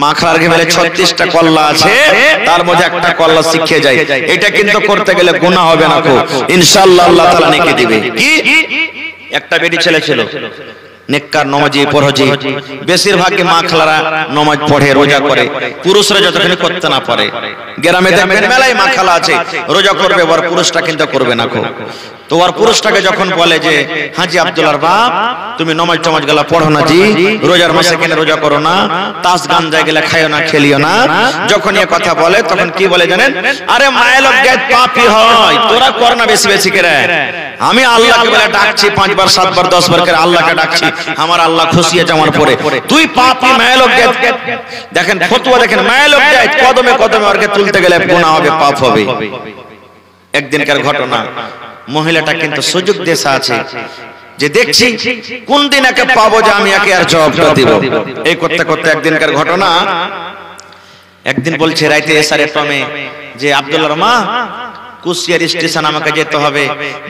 মা খালার ঘেমেলে 36টা কল্লা আছে, তার মধ্যে একটা কল্লা শিখে যায়। এটা কিন্তু করতে গেলে গুনাহ হবে না, ইনশাআল্লাহ আল্লাহ তাআলা নেকি দিবে। কি একটা বেটি ছেলে ছিল, নেককার নমাজি পরজি, বেশিরভাগই মা খালারা নমাজ পড়ে রোজা করে, পুরুষরা যতক্ষণ করতে না পারে। গ্রামে দেখবেন মেলায় মা খালা আছে রোজা করবে, ওর পুরুষটা কিন্তু করবে না। তো ওর পুরুষটাকে যখন বলে যে হাজি আব্দুল্লাহর বাপ তুমি নমাজ টমাজ গেলা পড়ো না জি, রোজার মাসে কেন রোজা করো না, তাস গান যায় গেলে খাইও না খেলিও না, যখন এ কথা বলে তখন কি বলে জানেন? আরে মায়ের লোক পাপী হয়, তোরা কর না বেশি বেশি করে, আমি আল্লাহকে বলে ডাকছি 5 বার 7 বার 10 বার করে আল্লাহকে ডাকছি, আমার আল্লাহ খুশি আছে আমার পরে, তুই পাপী মায়ের লোক। দেখেন ফতোয়া, দেখেন মায়ের লোক যায় কদমে কদমে ওরকে তুলতে গেলে গুনাহ হবে, পাপ হবে। একদিনকার ঘটনা, মহিলাটা কিন্তু সুযোগ দেশে আছে যে দেখছি কোন দিন একে পাবো যে আমি একে আর জবাবটা দিব। এই করতে করতে একদিনকার ঘটনা, একদিন বলছে রাইতে এসারে টমে যে আব্দুল্লাহর মা কুশিয়ার স্টেশন আমাকে যেতে হবে,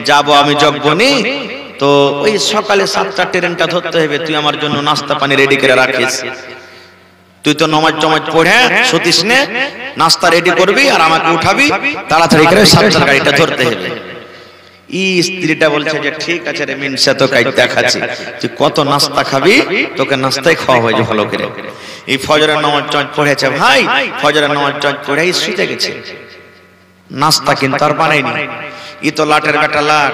যাব আমি জগবনি, তো ওই সকালে 7টা ট্রেনটা ধরতে হবে, তুই আমার জন্য নাস্তা পানি রেডি করে রাখিস, তুই তো নমাজ টমাজ পড়ে সতীশ নে, নাস্তা রেডি করবি আর আমাকে উঠাবি, তাড়াতাড়ি করে 7টার গাড়িটা ধরতে হবে। স্ত্রীটা বলছে যে ঠিক আছে রে মিনসা, তো কাই দেখাচ্ছি, তুই কত নাস্তা খাবি, তোকে নাস্তাই খাওয়া হয়েছে ভালো করে। এই ফজরের নামাজ টমাজ পড়েছে ভাই, ফজরের নামাজ টমাজ পড়ে শুতে গেছে, নাস্তা কিন্তু আর বানায়নি। ই তো লাটের বেটা লাট,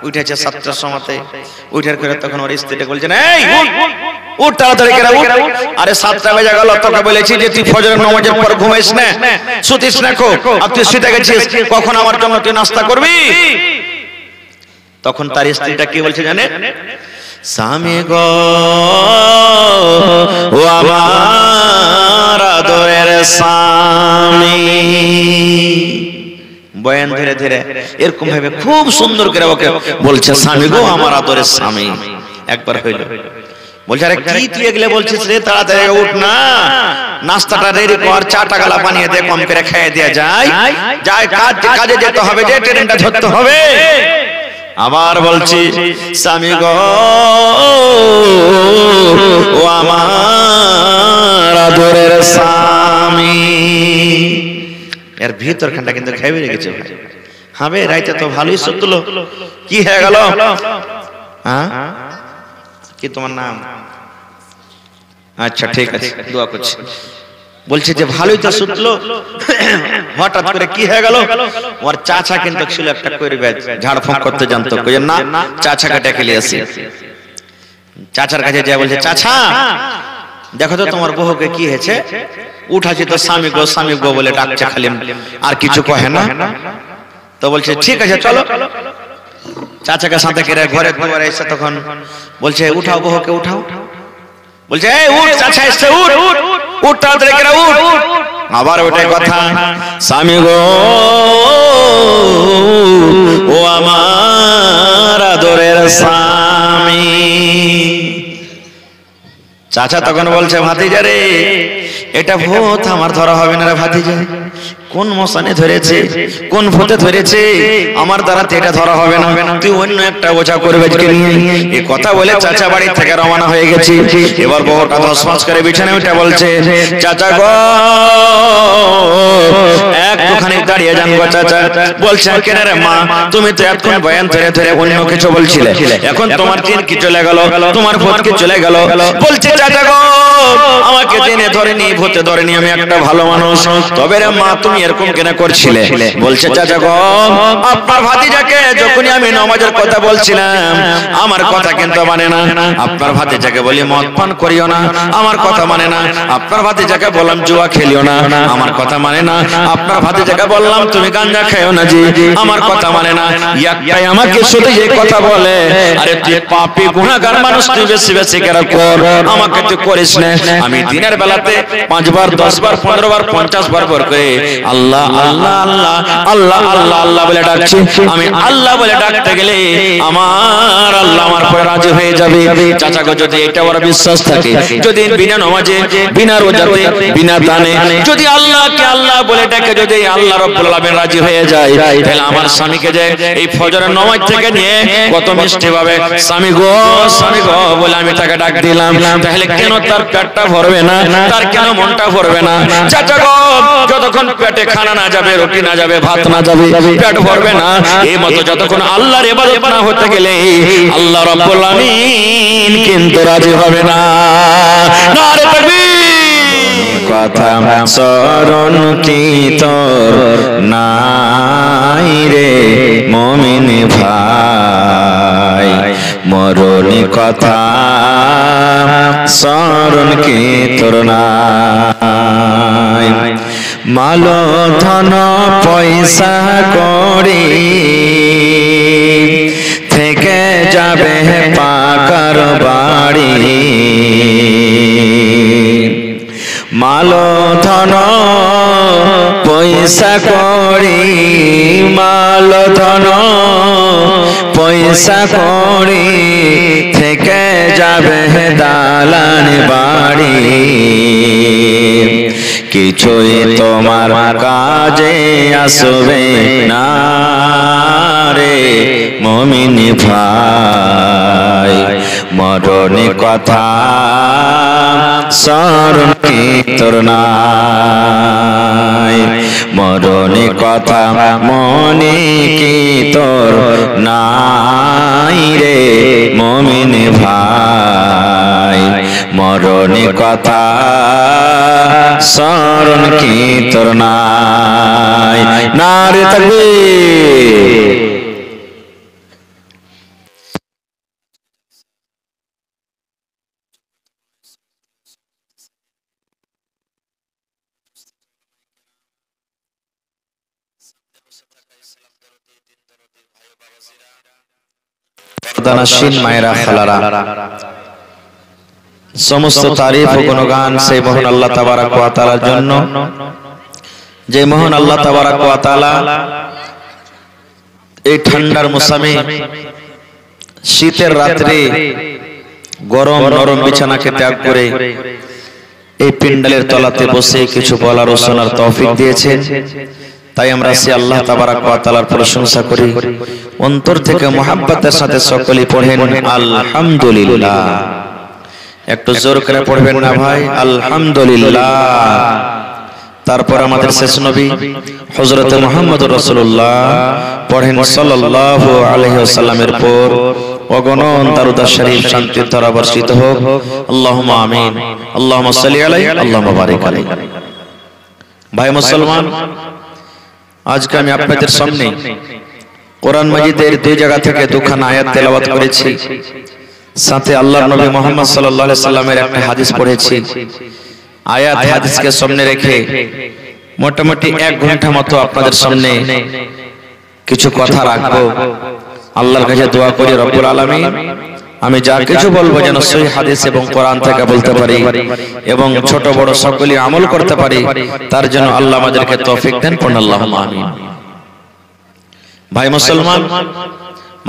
উঠেছে 7টার সময়তে, উঠার করে তখন ওর স্ত্রীটা বলছেন এই উঠ তাড়াতাড়ি করে উঠ, আরে 7টা বেজে গেল, তোকে বলেছি যে তুই ফজরের নামাজের পর ঘুমাইস না, শুতিস না, আর তুই শুতে গেছিস, কখন আমার জন্য তুই নাস্তা করবি? তখন তার স্ত্রীটা কি বলছে জানে? স্বামী গো ও আমার আদরের স্বামী, বয়ান ধীরে ধীরে এরকম ভাবে খুব সুন্দর করে ওকে বলছে স্বামী গো আমার আদরের স্বামী। একবার হইল, বলছে আরে কি তুই এগুলো বলছিস রে, তাড়াতাড়ি উঠ না, নাস্তাটা রেডি কর, চাটা গালা বানিয়ে দে, কম করে খেয়ে দেয়া যায়, যায় কাজে যেতে হবে, যে ট্রেনটা ধরতে হবে। আবার বলছি স্বামী গো ও আমার আদরের স্বামী। এর ভিতরখানটা কিন্তু খেয়ে রেখেছে, হবে রাইতে তো ভালোই সত্যলো, কি হয়ে গেল? হ্যাঁ কি তোমার নাম? আচ্ছা ঠিক আছে, দোয়া করছি। বলছে যে ভালোই তো সুতলো, হঠাৎ করে কি হয়ে গেল? ওর চাচা কিন্তু ছিল একটা কইরবে, ঝাড়ফুঁক করতে জানতো, কইেন না চাচাকে ডেকে নিয়ে আসি। চাচার কাছে যায়, বলছে চাচা দেখো তো তোমার বহুকে কি হয়েছে, উঠাছি তো স্বামী গো বলে ডাকছে খালি, আর কিছু কহে না। তো বলছে ঠিক আছে চলো, চাচাকে সাথে করে ঘরে দুয়ারে এসে তখন বলছে উঠাও বহুকে উঠাও, বলছে এই উঠ চাচা এসে উঠ, উঠ তাড়াতাড়ি করে উঠ। আবার ওটাই কথা, স্বামী গো ও আমার আদরের স্বামী। চাচা তখন বলছে ভাতিজা রে, এটা ভূত আমার ধরা হবে না রে ভাতিজা, কোন মশানে ধরেছে, কোন ভূতে ধরেছে, আমার দ্বারা এটা ধরা হবে না, তুই অন্য একটা ওঝা করবে নিয়ে। এই কথা বলে চাচা বাড়ি থেকে রওনা হয়ে গেছে। এবার বউটা ধসমাস করে বিছানায় উঠে বলছে চাচা গো একটুখানি দাঁড়িয়ে যান গো চাচা। বলছে কেন রে মা, তুমি তো এতক্ষণ বয়ান ধরে ধরে অন্য কিছু বলছিলে, এখন তোমার দিন কি চলে গেল, তোমার ভূত কি চলে গেল? বলছে চাচা গো আমাকে দিনে ধরেনি, ভূতে ধরেনি, আমি একটা ভালো মানুষ, তবে রে মা তুমি এরকম কেন করছিলে? বলছে চাচা গো আপনার ভাতিজাকে যখনই আমি নামাজের কথা বলছিলাম আমার কথা কিন্তু মানে না, আপনার ভাতিজাকে বলি মদ পান করিও না, আমার কথা মানে না, আপনার ভাতিজাকে বললাম জুয়া খেলিও না, আমার কথা মানে না, আপনার ভাতিজাকে বললাম তুমি গাঁজা খাইও না জি, আমার কথা মানে না। একটাই আমাকে শুধু এই কথা বলে, আরে তুই পাপী গুনাহগার মানুষ, তুই বেশি বেশি করে কর, আমাকে তুই করিস না। আমি দিনের বেলাতে 5 বার 10 বার 15 বার 50 বার করে আল্লাহ আল্লাহ আল্লাহ আল্লাহ আল্লাহ আল্লাহ বলে ডাকছি। আমি আল্লাহ বলে ডাকতে গেলে আমার আল্লাহ আমার পরে রাজি হয়ে যাবে। চাচাকে যদি এটা ওর বিশ্বাস থাকে, যদি বিনা নামাজে বিনা রোজাতে বিনা দানে যদি আল্লাহকে আল্লাহ বলে ডাকে, যদি আল্লাহ রাব্বুল আলামিন রাজি হয়ে যায়, তাহলে আমার স্বামীকে যে এই ফজরের নামাজ থেকে নিয়ে কত মিষ্টি ভাবে স্বামী গো বলে আমি তাকে ডাক দিলাম, তাহলে কেন তার পেটটা ভরবে না, তার কেন মনটা ভরবে না? চাচা গো, যতক্ষণ পেটে খানা না যাবে, রুটি না যাবে, ভাত না যাবে, পেট ভরবে না। এই মতো যতক্ষণ আল্লাহর ইবাদত না হতে গেলে আল্লাহ রাব্বুল আমিন কিন্তু রাজি হবে না। নারে তাকবীর। কথা স্মরণ কি তোর নাই রে মুমিন ভাই, মরণ কথা স্মরণ কি তোর নাই। মাল ধন পয়সা করি থেকে যাবে পাকার বাড়ি, মাল ধন পয়সা করি, মাল ধন পয়সা করি থেকে যাবে দালান বাড়ি, কিছুই তোমার কাজে আসবে না রে মুমিন ভাই, মরণ কথা স্মরণ কি তোর নাই, মরণ কথা মনে কি তোর নাই রে মুমিন ভাই, মরণ কথা স্মরণ কি তোর নাই। নারে তাকবীর। পর্দানশীন মায়েরা খালারা, সমস্ত তারিফ ও গুণগান সেই মহান আল্লাহ তাবারক ওয়া তাআলার জন্য, যে মহান আল্লাহ তাবারক ওয়া তাআলা এই ঠান্ডার মৌসুমে শীতের রাত্রে গরম নরম বিছানাকে ত্যাগ করে এই পিন্ডালের তলাতে বসে কিছু বলার ও শোনার তৌফিক দিয়েছেন। তাই আমরা সে আল্লাহ তাবারক ওয়া তাআলার প্রশংসা করি, অন্তর থেকে মুহাব্বতের সাথে সকলেই পড়েন আলহামদুলিল্লাহ। একটু জোর করে পড়বেন না ভাই, আলহামদুলিল্লাহ। তারপর আমাদের শেষ নবী হযরত মুহাম্মদুর রাসূলুল্লাহ পড়েন সাল্লাল্লাহু আলাইহি ওয়াসাল্লামের পর অগণন দরুদ শরীফ শান্তির ধারা বর্ষিত হোক। আল্লাহুম্মা আমিন। আল্লাহুম্মা সাল্লি আলাইহি, আল্লাহুম্মা বারিক আলাইহি। ভাই মুসলমান, আজকে আমি আপনাদের সামনে কোরআন মাজিদের দুই জায়গা থেকে দুখানা আয়াত তেলাওয়াত করেছি, সাথে আল্লাহর নবী মুহাম্মদ সাল্লাল্লাহু আলাইহি সাল্লামের একটা হাদিস পড়েছি। আয়াত হাদিসকে সামনে রেখে মোটামুটি 1 ঘন্টা মতো আপনাদের সামনে কিছু কথা রাখবো। আল্লাহর কাছে দোয়া করি রব্বুল আলামিন আমি যা কিছু বলবো যেন সহিহ হাদিস এবং কোরআন থেকে বলতে পারি এবং ছোট বড় সকলে আমল করতে পারি, তার জন্য আল্লাহ আমাদেরকে তৌফিক দেন। পড়ুন আল্লাহুম্মা আমিন। ভাই মুসলমান,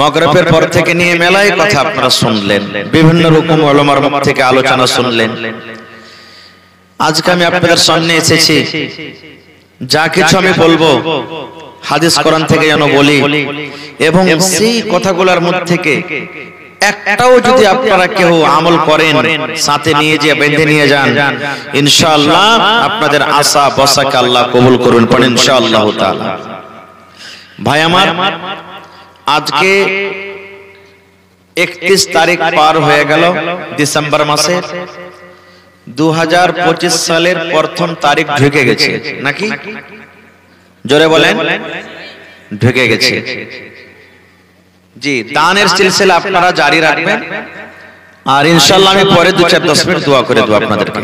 মাগরিবের পর থেকে নিয়ে মেলায় কথা আপনারা শুনলেন, বিভিন্ন রকম উলামার মুখ থেকে আলোচনা শুনলেন। আজকে আমি আপনাদের সামনে এসেছি, যা কিছু আমি বলবো হাদিস কোরআন থেকে যেন বলি, এবং সেই কথাগুলোর মধ্যে থেকে একটাও যদি আপনারা কেউ আমল করেন, সাথে নিয়ে যে বেঁধে নিয়ে যান, ইনশাআল্লাহ আপনাদের আশা বসাকে আল্লাহ কবুল করুন। পড়েন ইনশাআল্লাহ তাআলা। ভাই আমার, আজকে 31 তারিখ পার হয়ে গেল ডিসেম্বর মাসের। 2025 সালের প্রথম তারিখ ঢুকে গেছে নাকি? জোরে বলেন, ঢুকে গেছে। জি, দানের সিলসিলা আপনারা জারি রাখবেন, আর ইনশাআল্লাহ আমি পরে 2-4-10 মিনিট দোয়া করে দেব আপনাদেরকে।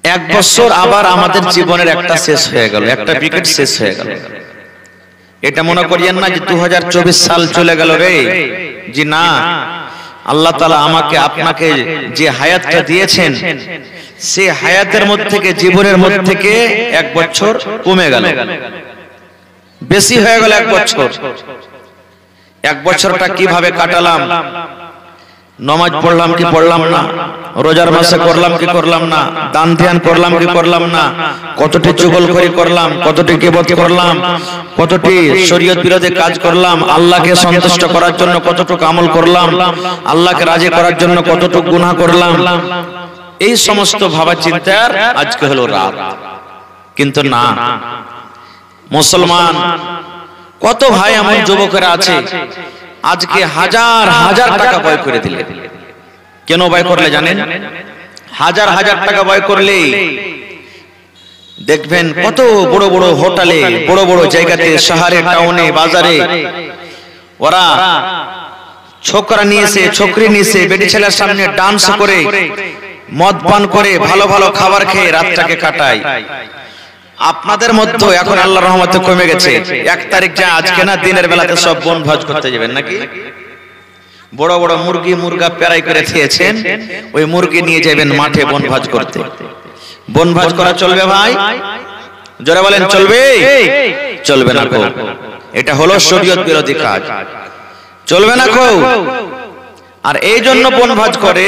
1 বছর আবার আমাদের জীবনের একটা শেষ হয়ে গেল, একটা পিরিয়ড শেষ হয়ে গেল। এটা মনে করিয়েন না যে 2024 সাল চলে গেল রে, জি না। আল্লাহ তাআলা আমাকে আপনাকে যে হায়াতটা দিয়েছেন, সেই হায়াতের মধ্যে থেকে, জীবনের মধ্যে থেকে 1 বছর কমে গেল, বেশি হয়ে গেল 1 বছর। 1 বছরটা কিভাবে কাটালাম, নামাজ পড়লাম কি পড়লাম না, রোজার মাসে করলাম কি করলাম না, দান ধ্যান করলাম কি করলাম না, কতটি চুগলখড়ি করলাম, কতটি গীবত করলাম, কতটি শরীয়ত বিরোধী কাজ করলাম, আল্লাহকে সন্তুষ্ট করার জন্য কতটুকু আমল করলাম, আল্লাহকে রাজি করার জন্য কতটুকু গুনাহ করলাম, এই সমস্ত ভাবা চিন্তার আজকে হলো রাত। কিন্তু না, মুসলমান কত ভাই এমন যুবকেরা আছে আজকে হাজার হাজার টাকা ব্যয় করে দিলে। কেন ব্যয় করলে জানেন? হাজার হাজার টাকা ব্যয় করলে দেখবেন কত বড় বড় হোটেলে, বড় বড় জায়গাতে, শহরে, টাউনে, বাজারে ওরা ছোকরা নিয়েছে, ছোকরি নিয়েছে, বেটি ছেলের সামনে ডান্স করে, মদ পান করে, ভালো ভালো খাবার খেয়ে রাতটাকে কাটায়। আপনাদের মধ্যে এখন আল্লাহর রহমতে কমে গেছে। 1 তারিখ যা আজকে না, দিনের বেলাতে সব বনভোজ করতে যাবেন নাকি? বড় বড় মুরগি মুরগা পেরাই করে খেয়েছেন, ওই মুরগি নিয়ে যাবেন মাঠে বনভোজ করতে। বনভোজ করা চলবে ভাই? জোরে বলেন চলবে? চলবে না কো, এটা হলো শরীয়ত বিরোধী কাজ, চলবে না কো। আর এই জন্য বনভোজ করে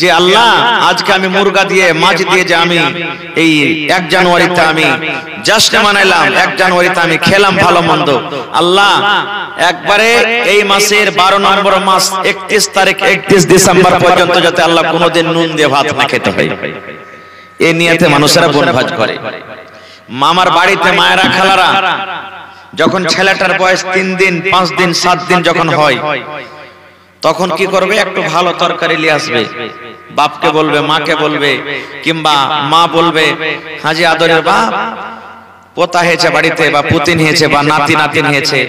যে আল্লাহ আজকে আমি মুরগা দিয়ে, মাছ দিয়ে যে আমি এই 1 জানুয়ারিতে আমি জাস্ট মানাইলাম, 1 জানুয়ারিতে আমি খেলাম ভালো মন্দ, আল্লাহ একবারে এই মাসের 12 নম্বর মাস 31 তারিখ 31 ডিসেম্বর পর্যন্ত যাতে আল্লাহ কোনোদিন নুন দিয়ে ভাত না খেতে হয়, এই নিয়তে মানুষেরা বনভোজ করে। মামার বাড়িতে মায়েরা খালারা যখন ছেলেটার বয়স 3 দিন 5 দিন 7 দিন যখন হয়, তখন কি করবে? একটু ভালো তরকারি নিয়ে আসবে, বাপকে বলবে, মাকে বলবে, কিংবা মা বলবে, হাজি আদরের বাপ পোতা হয়েছে বাড়িতে, বা পুতিন হয়েছে, বা নাতি নাতিন হয়েছে,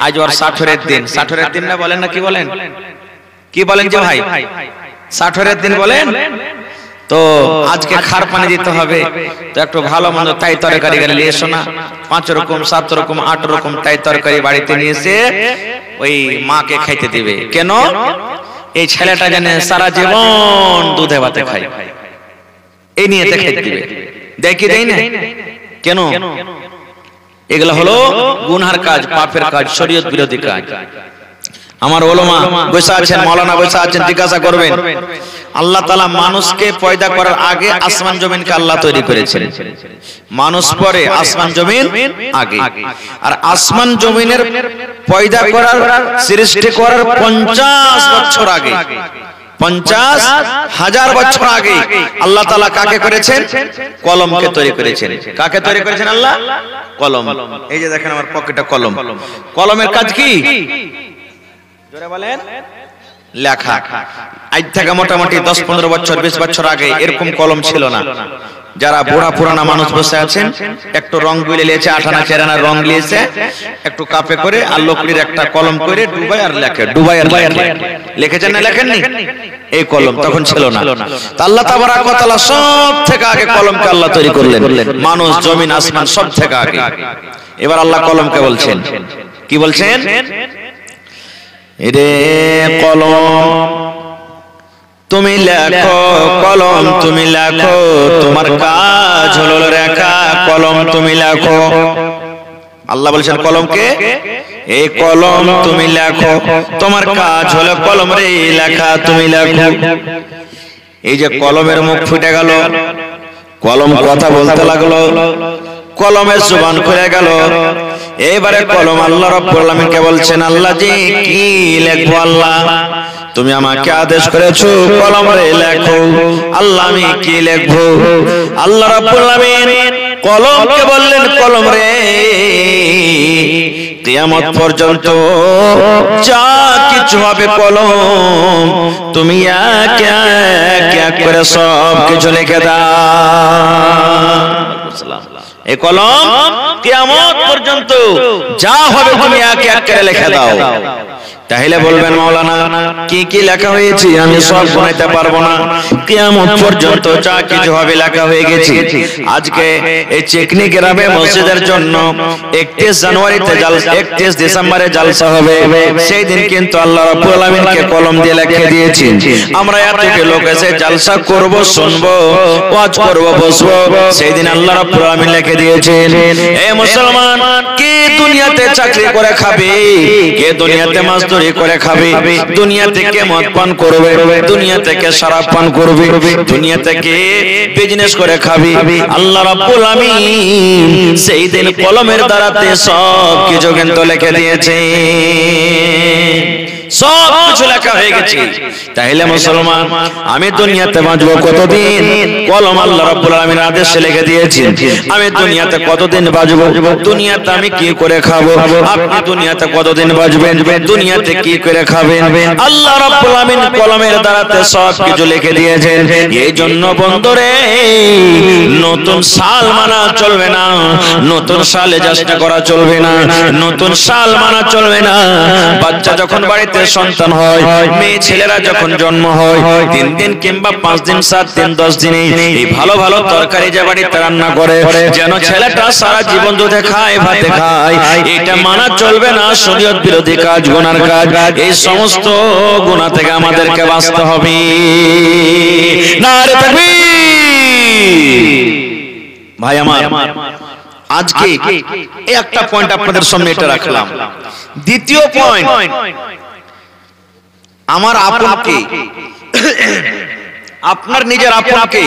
আজ ওর 60-এর দিন। 60-এর দিন না বলেন না? কি বলেন? কি বলেন যে ভাই 60-এর দিন বলেন? তো আজকে খার পানি দিতে হবে, তো একটু ভালো মন্দ তাই তরকারি গেলে নিয়ে এসো না, 5 রকম 7 রকম 8 রকম তাই তরকারি বাড়িতে নিয়ে এসে ওই মাকে খাইতে দিবে। কেন? এই ছেলেটা জানে সারা জীবন দুধে ভাতে খায়, এই নিয়ে খাইতে দিবে। দেখি দেই না কেন? এগুলো হলো গুনহার কাজ, পাপের কাজ, শরীয়ত বিরোধী কাজ। আমার ওলামা বসে আছেন, মাওলানা বসে আছেন, জিজ্ঞাসা করবেন, আল্লাহ তাআলা মানুষকে পয়দা করার আগে আসমান জমিনকে আল্লাহ তৈরি করেছেন, মানুষ পরে, আসমান জমিন আগে। আর আসমান জমিনের পয়দা করার, সৃষ্টি করার 50 বছর আগে, 50,000 বছর আগে আল্লাহ তাআলা কাকে করেছেন? কলমকে তৈরি করেছেন। কাকে তৈরি করেছেন আল্লাহ? কলম। এই যে দেখেন আমার পকেটে কলম। কলমের কাজ কি? জোরে বলেন। লেখা। আজ থেকে মোটামুটি 10-15 বছর 20 বছর আগে এরকম কলম ছিল না। যারা বুড়া পুরানা মানুষ বসে আছেন, একটু রং গুলে লিয়েছে, 8 আনা 4 আনা রং লিয়েছে, একটু কাপে করে আর লকড়ির একটা কলম করে ডুবাই আর লেখে, ডুবাই আর লেখে। লিখেছেন না লেখেননি? এই কলম তখন ছিল না। আল্লাহ তাবারক ওয়া তাআলা সব থেকে আগে কলমকে আল্লাহ তৈরি করলেন, মানুষ জমিন আসমান সব থেকে আগে। এবার আল্লাহ কলমকে বলছেন, কি বলছেন? রে কলম তুমি লেখো, কলম তুমি লেখো, তোমার কাজ হলো লেখা, কলম তুমি লেখো। আল্লাহ বলছেন কলমকে, এই কলম তুমি লেখো, তোমার কাজ হলো কলম রে লেখা, তুমি লেখো। এই যে কলমের মুখ ফুটে গেল, কলম কথা বলতে লাগলো, কলমের জবান খুলে গেল। এবারে কলম আল্লাহ রাব্বুল আলামিনকে বলছেন, আল্লাহ জি কি লিখবো? আল্লাহ তুমি আমাকে আদেশ করেছো কলম রে লেখো, আল্লাহ আমি কি লিখবো? আল্লাহ রাব্বুল আলামিন কলমকে বললেন, কলম রে কিয়ামত পর্যন্ত যা কিছু হবে কলম তুমি এক এক করে সব কিছু লিখে দাও। এই কলম কিয়ামত পর্যন্ত যা হবে তুমি এক এক করে লিখে দাও। তাহলে বলবেন মাওলানা কি কি লেখা হয়েছে আমি সব শোনাতে পারবো না, কিয়ামত পর্যন্ত যা কিছু হবে লেখা হয়ে গেছে। আজকে এই চেকনি গ্রামে মসজিদের জন্য 31 জানুয়ারিতে 31 ডিসেম্বরে জালসা হবে, সেই দিন কিন্তু আল্লাহ রাব্বুল আলামিনকে কলম দিয়ে লিখে দিয়েছেন। আমরা এতকে লোক এসে জালসা করব, শুনবো, ওয়াজ করব, বসবো, সেই দিন আল্লাহ রাব্বুল আলামিন লিখে দিয়েছেন। এই মুসলমান কে দুনিয়াতে চাকরি করে খাবে, কে দুনিয়াতে মাস্টার চুরি করে খাবে, দুনিয়া থেকে মদ পান করবে, দুনিয়া থেকে শরাব পান করবে, দুনিয়া থেকে বিজনেস করে খাবে, আল্লাহ রাব্বুল আমিন সেই দিন কলমের দ্বারাতে সব কিছু কিন্তু লিখে দিয়েছে, সব কিছু লেখা হয়ে গেছে। তাহলে মুসলমান, আমি দুনিয়াতে বাঁচবো কতদিন? কলম আল্লাহ রাব্বুল আমিন আদেশে লিখে দিয়েছেন। আমি দুনিয়াতে কতদিন বাঁচবো? দুনিয়াতে আমি কি করে খাবো? আপনি দুনিয়াতে কতদিন বাঁচবেন? দুনিয়াতে কি করে খাবেন? আল্লাহ রাব্বুল আমিন কলমের দ্বারাতে সব কিছু লিখে দিয়েছেন। এই জন্য বন্ধুরে, নতুন সাল মানা চলবে না, নতুন সালে যাত্রা করা চলবে না, নতুন সাল মানা চলবে না। বাচ্চা যখন বাড়িতে সন্তান হয়, মেয়ে ছেলেরা যখন জন্ম হয়, 3 দিন কিংবা 5 দিন, 7 দিন, 10 দিনে এই ভালো ভালো তরকারি যে বাড়িতে রান্না করে, যেন ছেলেটা সারা জীবন দুধে খায়, ভাতে খায়, এটা মানা চলবে না। শরীয়ত বিরোধী কাজ, গুনার কাজ। এই সমস্ত গুনাহ থেকে আমাদেরকে বাঁচতে হবে। নারে তাকবীর। ভাই আমার, আজকে এই একটা পয়েন্ট আপনাদের সামনে এটা রাখলাম। দ্বিতীয় পয়েন্ট, আমার আপনকে, আপনার নিজের আপনকে,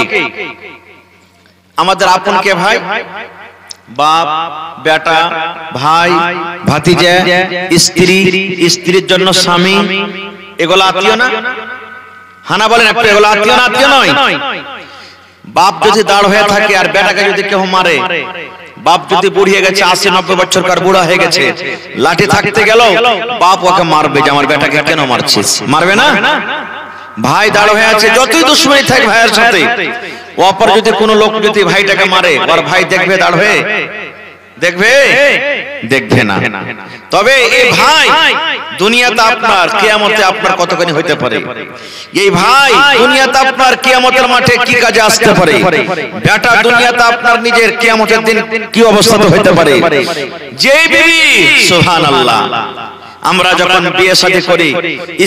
আমাদের আপনকে ভাই, বাপ, বেটা, ভাই, ভাতিজা, স্ত্রী, স্ত্রীর জন্য স্বামী, এগুলো আত্মীয় না? হানা বলেন একটু, এগুলো আত্মীয় না? আত্মীয় নয়। বাপ যদি দাঁড় হয়ে থাকে আর বেটাকে যদি কেউ মারে, বাপ যদি বুড়িয়ে গেছে, 80-90 বছরকার বুড়া হয়ে গেছে, লাঠি থাকতে গেল, বাপ ওকে মারবে যে আমার বেটাকে কেন মারছিস? মারবে না? ভাই দাঁড় হয়ে আছে, যতই দুশ্মনী থাক ভাইয়ের সাথে, অপর যদি কোনো লোক যদি ভাইটাকে মারে, আর ভাই দেখবে দাঁড় হয়ে? দেখবে? দেখবে না। তবে এই ভাই দুনিয়াতে আপনার, কিয়ামতে আপনার কতখানি হইতে পারে? এই ভাই দুনিয়াতে আপনার কিয়ামতের মাঠে কি কাজে আসতে পারে? বেটা দুনিয়াতে আপনার নিজের কিয়ামতের দিন কি অবস্থাতে হইতে পারে? যে বিবি, সুবহানাল্লাহ, আমরা যখন বিয়ে শাদী করি,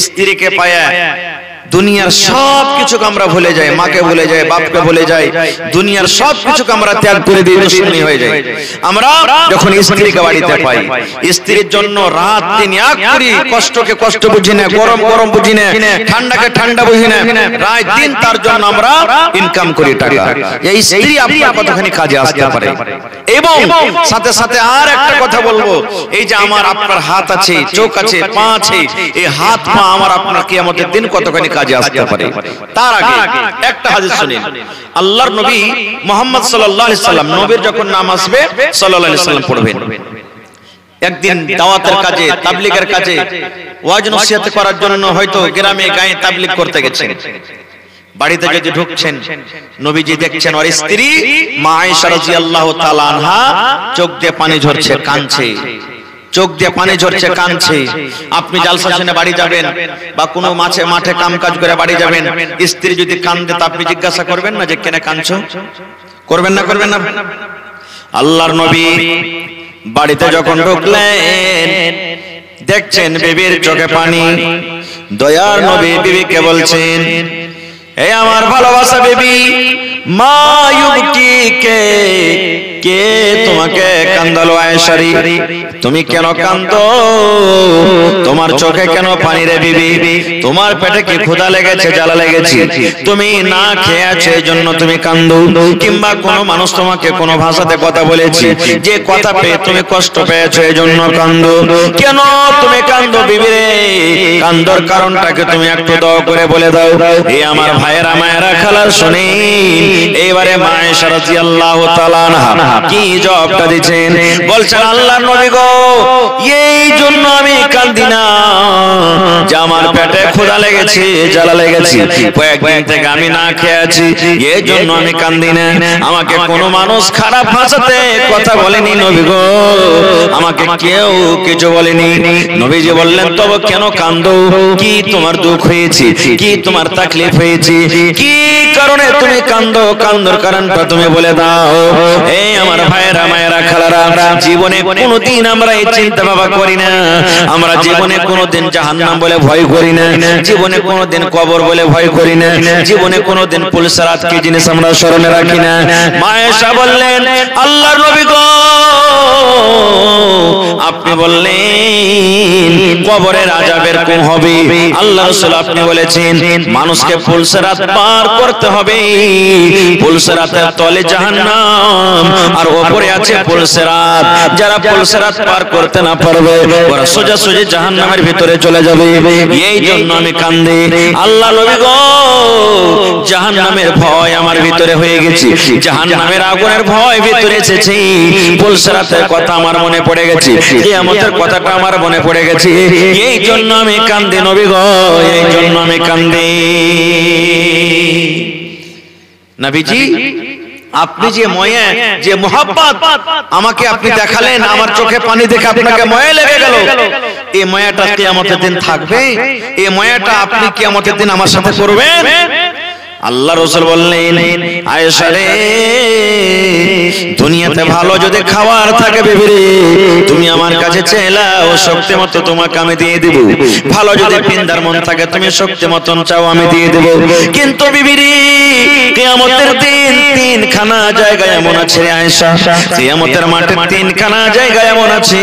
স্ত্রীকে পায়া দুনিয়ার সব কিছুকে আমরা ভুলে যাই, মাকে ভুলে যাই, বাপকে ভুলে যাই, দুনিয়ার সব কিছুকে আমরা ত্যাগ করে দিয়ে দুশ্মনী হয়ে যাই। আমরা যখন স্ত্রীকে বাড়িতে পাই, স্ত্রীর জন্য রাত দিন এক করি, কষ্টকে কষ্ট বুঝি না, গরম গরম বুঝি না, ঠান্ডাকে ঠান্ডা বুঝি না, রাত দিন তার জন্য আমরা ইনকাম করি টাকা। এই স্ত্রী আপনার কতখানি কাজে আসতে পারে। এবং সাথে সাথে আর একটা কথা বলবো, এই যে আমার আপনার হাত আছে, চোখ আছে, পা আছে, এই হাত পা আমার আপনার কিয়ামতের দিন কতখানি কাজে আসতে পারে। তার আগে একটা হাদিস শুনুন। আল্লাহর নবী মুহাম্মদ সাল্লাল্লাহু আলাইহি সাল্লাম, নবীর যখন নাম আসবে সাল্লাল্লাহু আলাইহি সাল্লাম পড়বেন। একদিন দাওয়াতের কাজে, তাবলীগের কাজে, ওয়াজ নসিহত করার জন্য হয়তো গ্রামে গায়ে তাবলীগ করতে গেছেন। বাড়িতে যদি ঢুকছেন, নবীজি দেখছেন ওর স্ত্রী মা আয়েশা রাদিয়াল্লাহু তাআলা আনহা চোখ দিয়ে পানি ঝরছে, কাঁদছে, চোখ দিয়ে পানি ঝরছে, কাঁদছে। আপনি জালসা শুনে বাড়ি যাবেন বা কোনো মাঠে কামকাজ করে বাড়ি যাবেন, স্ত্রী যদি কাঁদে তা আপনি জিজ্ঞাসা করবেন না যে কেন কাঁদছো? করবেন না? করবেন না? আল্লাহর নবী বাড়িতে যখন ঢুকলেন, দেখছেন বিবির চোখে পানি। দয়ার নবী বিবিকে বলছেন, হে আমার ভালোবাসা বিবি, মা ইউবকিকে, কে তোমাকে কান্দালো আয়েশারি? তুমি কেন কান্দো? তোমার চোখে কেন পানি রে বিবি? তোমার পেটে কি ক্ষুধা লেগেছে, জ্বালা লেগেছে? তুমি না খেয়ে আছো এই জন্য তুমি কান্দো? কিংবা কোনো মানুষ তোমাকে কোনো ভাষাতে কথা বলেছে, যে কথা পেয়ে তুমি কষ্ট পেয়েছো এই জন্য কান্দো? কেন তুমি কান্দো বিবি রে? কান্দর কারণটাকে তুমি একটু দয়া করে বলে দাও। এই আমার ভাইয়েরা, মায়েরা, খালার শুনি, এইবারে মা আয়েশা রাদিয়াল্লাহু তাআলা আনহা কি জবাবটা দিচ্ছেন? বলছেন, আল্লাহর নবী গো, এই জন্য আমি কাঁদি না যে আমার পেটে ক্ষুধা লেগেছে, জ্বালা লেগেছে, কয়েকদিন থেকে আমি না খেয়ে আছি, এই জন্য আমি কাঁদি না। আমাকে কোনো মানুষ খারাপ ভাষাতে কথা বলেনি নবী গো, আমাকে কেউ কিছু বলেনি। নবীজি বললেন, তবে কেন কান্দো? কি তোমার দুঃখ হয়েছে? কি তোমার তাকলিফ হয়েছে? কি কারণে তুমি কান্দো? কান্দর কারণটা তুমি বলে দাও। এই আমার ভাইয়েরা, মায়েরা, খালারা, জীবনে কোনোদিন আমরা এই চিন্তা ভাবনা করি না। আমরা জীবনে কোনোদিন জাহান্নাম বলে ভয় করি না, জীবনে কোনোদিন কবর বলে ভয় করি না, জীবনে কোনোদিন পুলসারাত কি জিনিস আমরা স্মরণে রাখি না। মা আয়েশা বললেন, আল্লাহর নবী গো, আপনি বললেন কবরের আযাবের কম হবে। আল্লাহ রাসূল আপনি বলেছেন মানুষকে পুলসিরাত পার করতে হবে, পুলসিরাতের তলে জাহান্নাম আর উপরে আছে পুলসিরাত। যারা পুলসিরাত পার করতে না পারবে ওরা সোজা সোজা জাহান্নামের ভিতরে চলে যাবে। এই জন্য আমি কান্দি, আল্লাহ নবী গো জাহান্নামের ভয় আমার ভিতরে হয়ে গেছে, জাহান্নামের আগুনের ভয় ভিতরে এসেছে, পুলসিরাতের কথা আমার মনে পড়ে গেছে, কিয়ামতের কথাটা আমার মনে পড়ে গেছে। এই জন্য আমি কান্দি নবী গো, এই জন্য আমি কান্দি। নবীজি আপনি যে ময়া যে মোহাব্বত আমাকে আপনি দেখালেন, আমার চোখে পানি দেখে আপনাকে ময়া লেগে গেল, এই ময়াটা কিয়ামতের দিন থাকবে? এই ময়াটা আপনি কিয়ামতের দিন আমার সাথে করবেন? আল্লাহ রাসূল বললেন আয়েশা রে দুনিয়াতে ভালো যদি খাবার থাকে বিবি রে তুমি আমার কাছে চাইলাও শক্তি মতো তোমাকে আমি দিয়ে দেব, ভালো যদি পিন্দার মন থাকে তুমি শক্তি মতন চাও আমি দিয়ে দেব। কিন্তু বিবি রে কিয়ামতের দিন তিনখানা জায়গা এমন আছে আয়েশা, কিয়ামতের মাঠে তিনখানা জায়গা এমন আছে,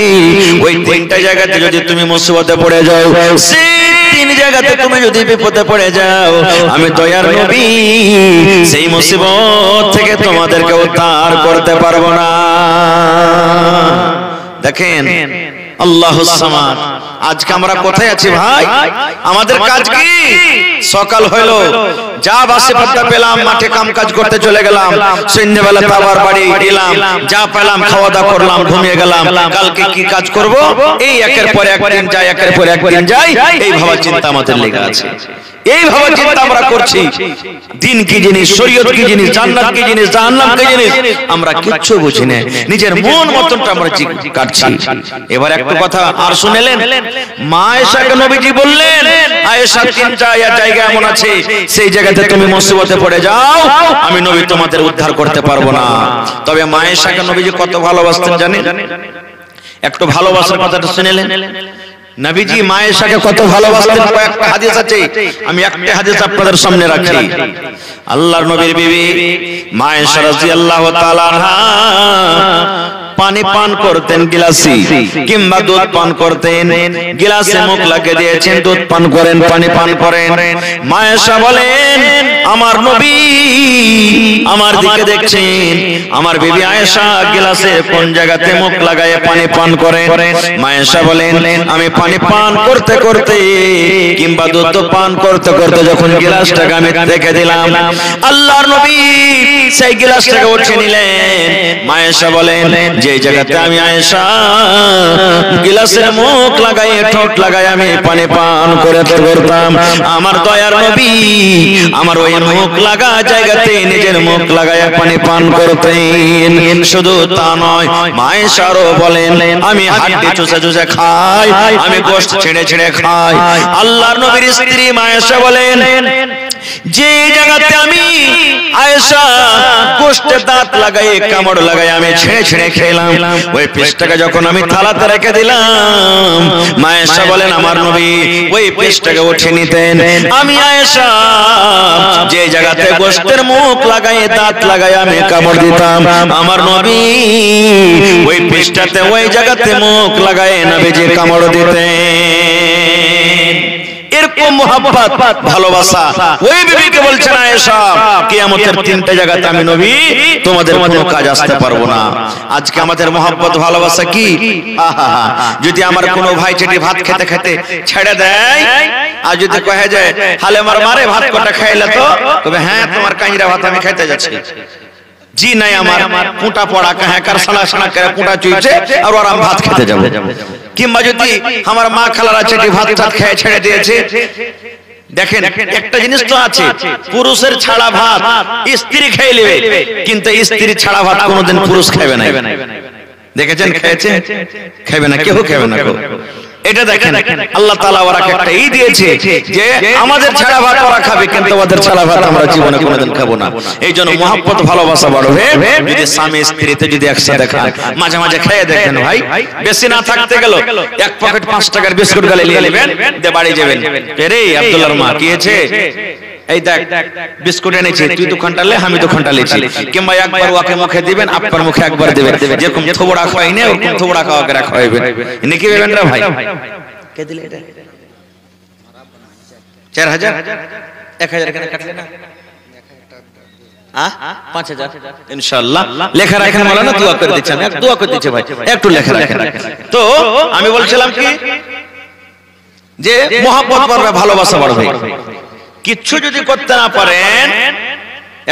ওই তিনটা জায়গাতে যদি তুমি মুসিবতে পড়ে যাও, সেই তিন জায়গাতে তুমি যদি বিপদে পড়ে যাও, আমি দয়ার নবী সেই মুসিবত থেকে তোমাদেরকে উদ্ধার করতে পারবো না। দেখেন আল্লাহুস সামাদ। আজকে আমরা কোথায় আছি ভাই? আমাদের কাজ কি? সকাল হইলো, যা বাসে পাতা পেলাম মাঠে কাম কাজ করতে চলে গেলাম, সন্ধ্যাবেলা আবার বাড়ি এলাম, যা পেলাম খাওয়া দাওয়া করলাম, ঘুমিয়ে গেলাম। কালকে কি কাজ করব এই একের পর একদিন যাই, একের পর একদিন যাই, এই ভাবা চিন্তা আমাদের লেগে আছে। এই ভাবা চিন্তা আমরা করছি, দিন কি জিনিস, শরীয়ত কি জিনিস, জান্নাত কি জিনিস, জাহান্নাম কি জিনিস আমরা কিচ্ছু বুঝি না, নিজের মন মতনটা আমরা কাটছি। এবার একটা কথা আর শুনেলেন, মা আয়েশাকে নবীজি বললেন আয়েশা তিনটা জায়গা এমন আছে সেই জায়গাতে তুমি মুসিবতে পড়ে যাও, আমি নবী তোমাদের উদ্ধার করতে পারবো না। তবে মা আয়েশাকে নবীজি কত ভালোবাসতেন জানেন? একটু ভালোবাসার কথাটা শুনেলেন? নবীজি মা আয়েশাকে কত ভালোবাসতেন কয়েকটা হাদিস আছে, আমি একটা হাদিস আপনাদের সামনে রাখি। আল্লাহর নবীর বিবি মা আয়েশা রাদিয়াল্লাহু তাআলা আনহা পানি পান করতেন গিলাসে, কিংবা দুধ পান করতেন গিলাসে, মুখ লাগিয়ে দিয়েছেন দুধ পান করেন, পানি পান করেন। মা আয়েশা বলেন আমার নবী আমার দিকে দেখছেন, আমার বিবি আয়েশা গিলাসে কোন জায়গাতে মুখ লাগায় পানি পান করেন। মা আয়েশা বলেন আমি পানি পান করতে করতে কিংবা দুধ পান করতে করতে যখন গিলাসটাকে আমি রেখে দিলাম, আল্লাহর নবী সেই গিলাসটাকে উঠিয়ে নিলেন। মা আয়েশা বলেন যে জায়গাতে আমি আয়েশা গিলাসের মুখ লাগাই ঠোঁট লাগাই আমি পানি পান করে করতাম, আমার দয়ার নবী আমার ওই মুখ লাগা জায়গাতে নিজের মুখ লাগায় পানি পান করতেন। শুধু তা নয়, মা আয়েশা আরো বলেন আমি হাড্ডি চুষে চুষে খাই, আমি গোশত ছেড়ে ছেড়ে খাই। আল্লাহর নবীর স্ত্রী মা আয়েশা বলেন যে জায়গাতে আমি আয়েশা গোশতে দাঁত লাগাই কামড় লাগাই আমি ছেড়ে ছেড়ে খেলাম, ওই পিসটাকে যখন আমি থালাতে রেখে দিলাম, মা আয়েশা বলেন আমার নবী ওই পিসটাকে উঠিয়ে নিতেন। আমি আয়েশা যে জায়গাতে গোশতের মুখ লাগাই দাঁত লাগাই আমি কামড় দিতাম, আমার নবী ওই পিসটাতে ওই জায়গাতে মুখ লাগাই নবীজি কামড় দিতেন। এরকম মোহাব্বত ভালোবাসা ওই বিবিকে বলছেন আয়েশা কিয়ামতের তিনটা জায়গাতে আমি নবী তোমাদের কোনো কাজ আসতে পারবো না। আজকে আমাদের মোহাব্বত ভালোবাসা কি? যদি আমার কোনো ভাই চেটি ভাত খেতে খেতে ছেড়ে দেয় আর যদি কহে যায় হালে আমার মারে ভাত কটা খাইলে, তো তবে হ্যাঁ তোমার কাঁচরা ভাত আমি খেতে যাচ্ছি, জি নাই আমার পুঁটা পড়া হ্যাঁ কার সালা সালা করে পুঁটা চুইছে আর ওরা ভাত খেতে যাবো। কিংবা যদি আমার মা খালারা চেটি ভাত ভাত খেয়ে ছেড়ে দিয়েছে, দেখেন একটা জিনিস তো আছে, পুরুষের ছাড়া ভাত স্ত্রী খেয়ে নেবে, কিন্তু স্ত্রী ছাড়া ভাত কোনোদিন পুরুষ খাবে না। দেখেছেন খেয়েছে? খাবে না, কেউ খাবে না। এটা দেখেন আল্লাহ তাআলা ওরাকে একটা এই দিয়েছে যে আমাদের ছাড়া ভাত ওরা খাবে, কিন্তু ওদের ছাড়া ভাত আমরা জীবনে কোনোদিন খাবো না। এই জন্য মহব্বত ভালোবাসা বাড়বে যদি স্বামী স্ত্রীতে যদি একসাথে খান, মাঝে মাঝে খেয়ে দেখেন ভাই, বেশি না থাকতে গেল এক পকেট 5 টাকার বিস্কুট গালে নিয়ে নেবেন, দিয়ে বাড়ি যাবেন, রে আব্দুল্লাহর মা কি হয়েছে এই দেখ বিস্কুট এনেছি, তুই দুখানটা লে, আমি দুখানটা লেছি, কিংবা একবার ওকে মুখে দিবেন, আপনার মুখে একবার দিবেন, যেরকম থোবড়া খাওয়াই না ওরকম থোবড়া খাওয়াকে খাওয়াইবেন, নাকি দেবেন না ভাই? কে দিলে এটা? 4000 1000 কেন কাটলে না? 5000 ইনশাআল্লাহ লেখা রাখেন, মাওলানা দোয়া করে দিচ্ছি, আমি দোয়া করে দিচ্ছি ভাই, একটু লেখা রাখেন। তো আমি বলছিলাম কি যে মহব্বত বাড়বে, ভালোবাসা বাড়বে। কিচ্ছু যদি করতে না পারেন,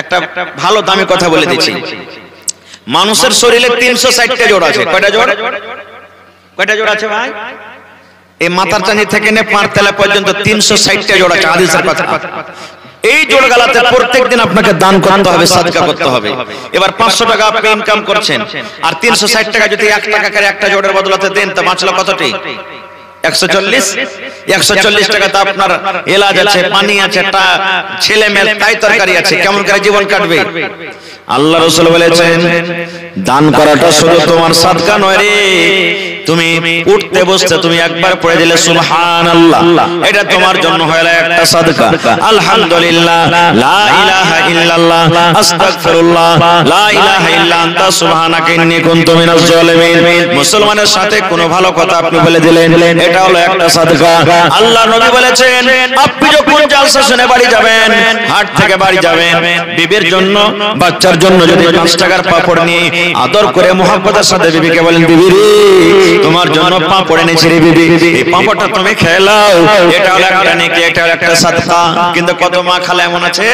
একটা ভালো দামি কথা বলে দিচ্ছি, মানুষের শরীরে 360টা জোড় আছে। কয়টা জোড়? কয়টা জোড় আছে ভাই? এই মাথার চাঁদি থেকে নে পাঁড় তলা পর্যন্ত 360টা জোড় আছে হাদিসের কথা। এই জোড়গালাতে প্রত্যেকদিন আপনাকে দান করতে হবে, সাদকা করতে হবে। এবার 500 টাকা আপনি ইনকাম করছেন, আর 360 টাকা যদি 1 টাকা করে একটা জোড়ের বদলাতে দেন, তা বাঁচলো কতটি? 140 টাকা। তো আপনার এলাজ আছে, পানি আছে, ছেলে মেয়ে তাই তরকারি আছে, কেমন করে জীবন কাটবে? আল্লাহ রাসূল বলেছেন, দান করাটা শুধু তোমার সাদকা নয় রে, তুমি উঠতে বসতে তুমি একবার পড়ে দিলে সুবহানাল্লাহ, এটা তোমার জন্য হলো একটা সাদকা। আলহামদুলিল্লাহ, লা ইলাহা ইল্লাল্লাহ, আস্তাগফিরুল্লাহ, লা ইলাহা ইল্লা আনতা সুবহানাকা ইন্নী কুনতু মিনাজ জালিমিন। মুসলমানের সাথে কোনো ভালো কথা আপনি বলে দিলেন, এটা হলো একটা সাদকা। আল্লাহ নবী বলেছেন, আপনি যখন জালসা শুনে বাড়ি যাবেন, হাট থেকে বাড়ি যাবেন, বিবির জন্য, বাচ্চার জন্য যদি 5 টাকার পাপড় নিয়ে আদর করে মুহাব্বতের সাথে বিবিকে বলেন, বিবি রে তোমার জন্য পাপড় এনেছি রে বিবি, এই পাপড়টা তুমি খেয়ে নাও, এটা হলো একটা নেকি, এটা হলো একটা সাদকা। কিন্তু কত মা খালা এমন আছে,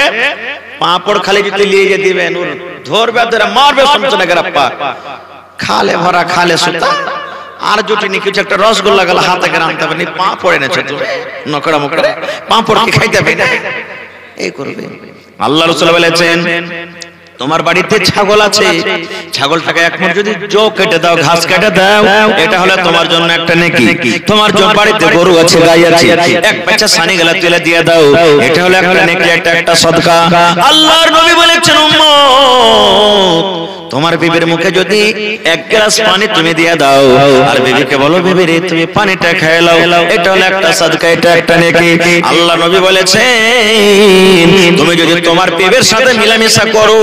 পাপড় খালি যদি নিয়ে যে দিবেন, ওর ধরবে ধরে মারবে সমচনে গরাপ্পা, খালে ভরা খালে সুতা, আর জুটি নি কিছু একটা রসগোল্লা গেল হাতে করে আনতে পারেনি, পাপড় এনেছো তুমি নকরা মুখরে, পাপড় কি খাইতে হবে না? এই করবে। আল্লাহ রাসূল বলেছেন, তোমার বাড়িতে ছাগল আছে, ছাগলটাকে এখন যদি জো কেটে দাও, ঘাস কেটে দাও, এটা হলো তোমার জন্য একটা নেকি। তোমার বাড়িতে গরু আছে, গাই আছে, এক বাচ্চা সানি গেলা তুলে দিয়ে দাও, এটা হলো একটা নেকি, একটা সাদকা। আল্লাহর নবী বলেছেন, উম্মত তোমার বিবির মুখে যদি 1 গ্লাস পানি তুমি দিয়ে দাও, আর বিবিকে বলো, বিবি রে তুমি পানিটা খেয়ে নাও, এটা হলো একটা সাদকা, এটা একটা নেকি। আল্লাহ নবী বলেছেন, তুমি যদি তোমার বিবির সাথে মিলামিশা করো,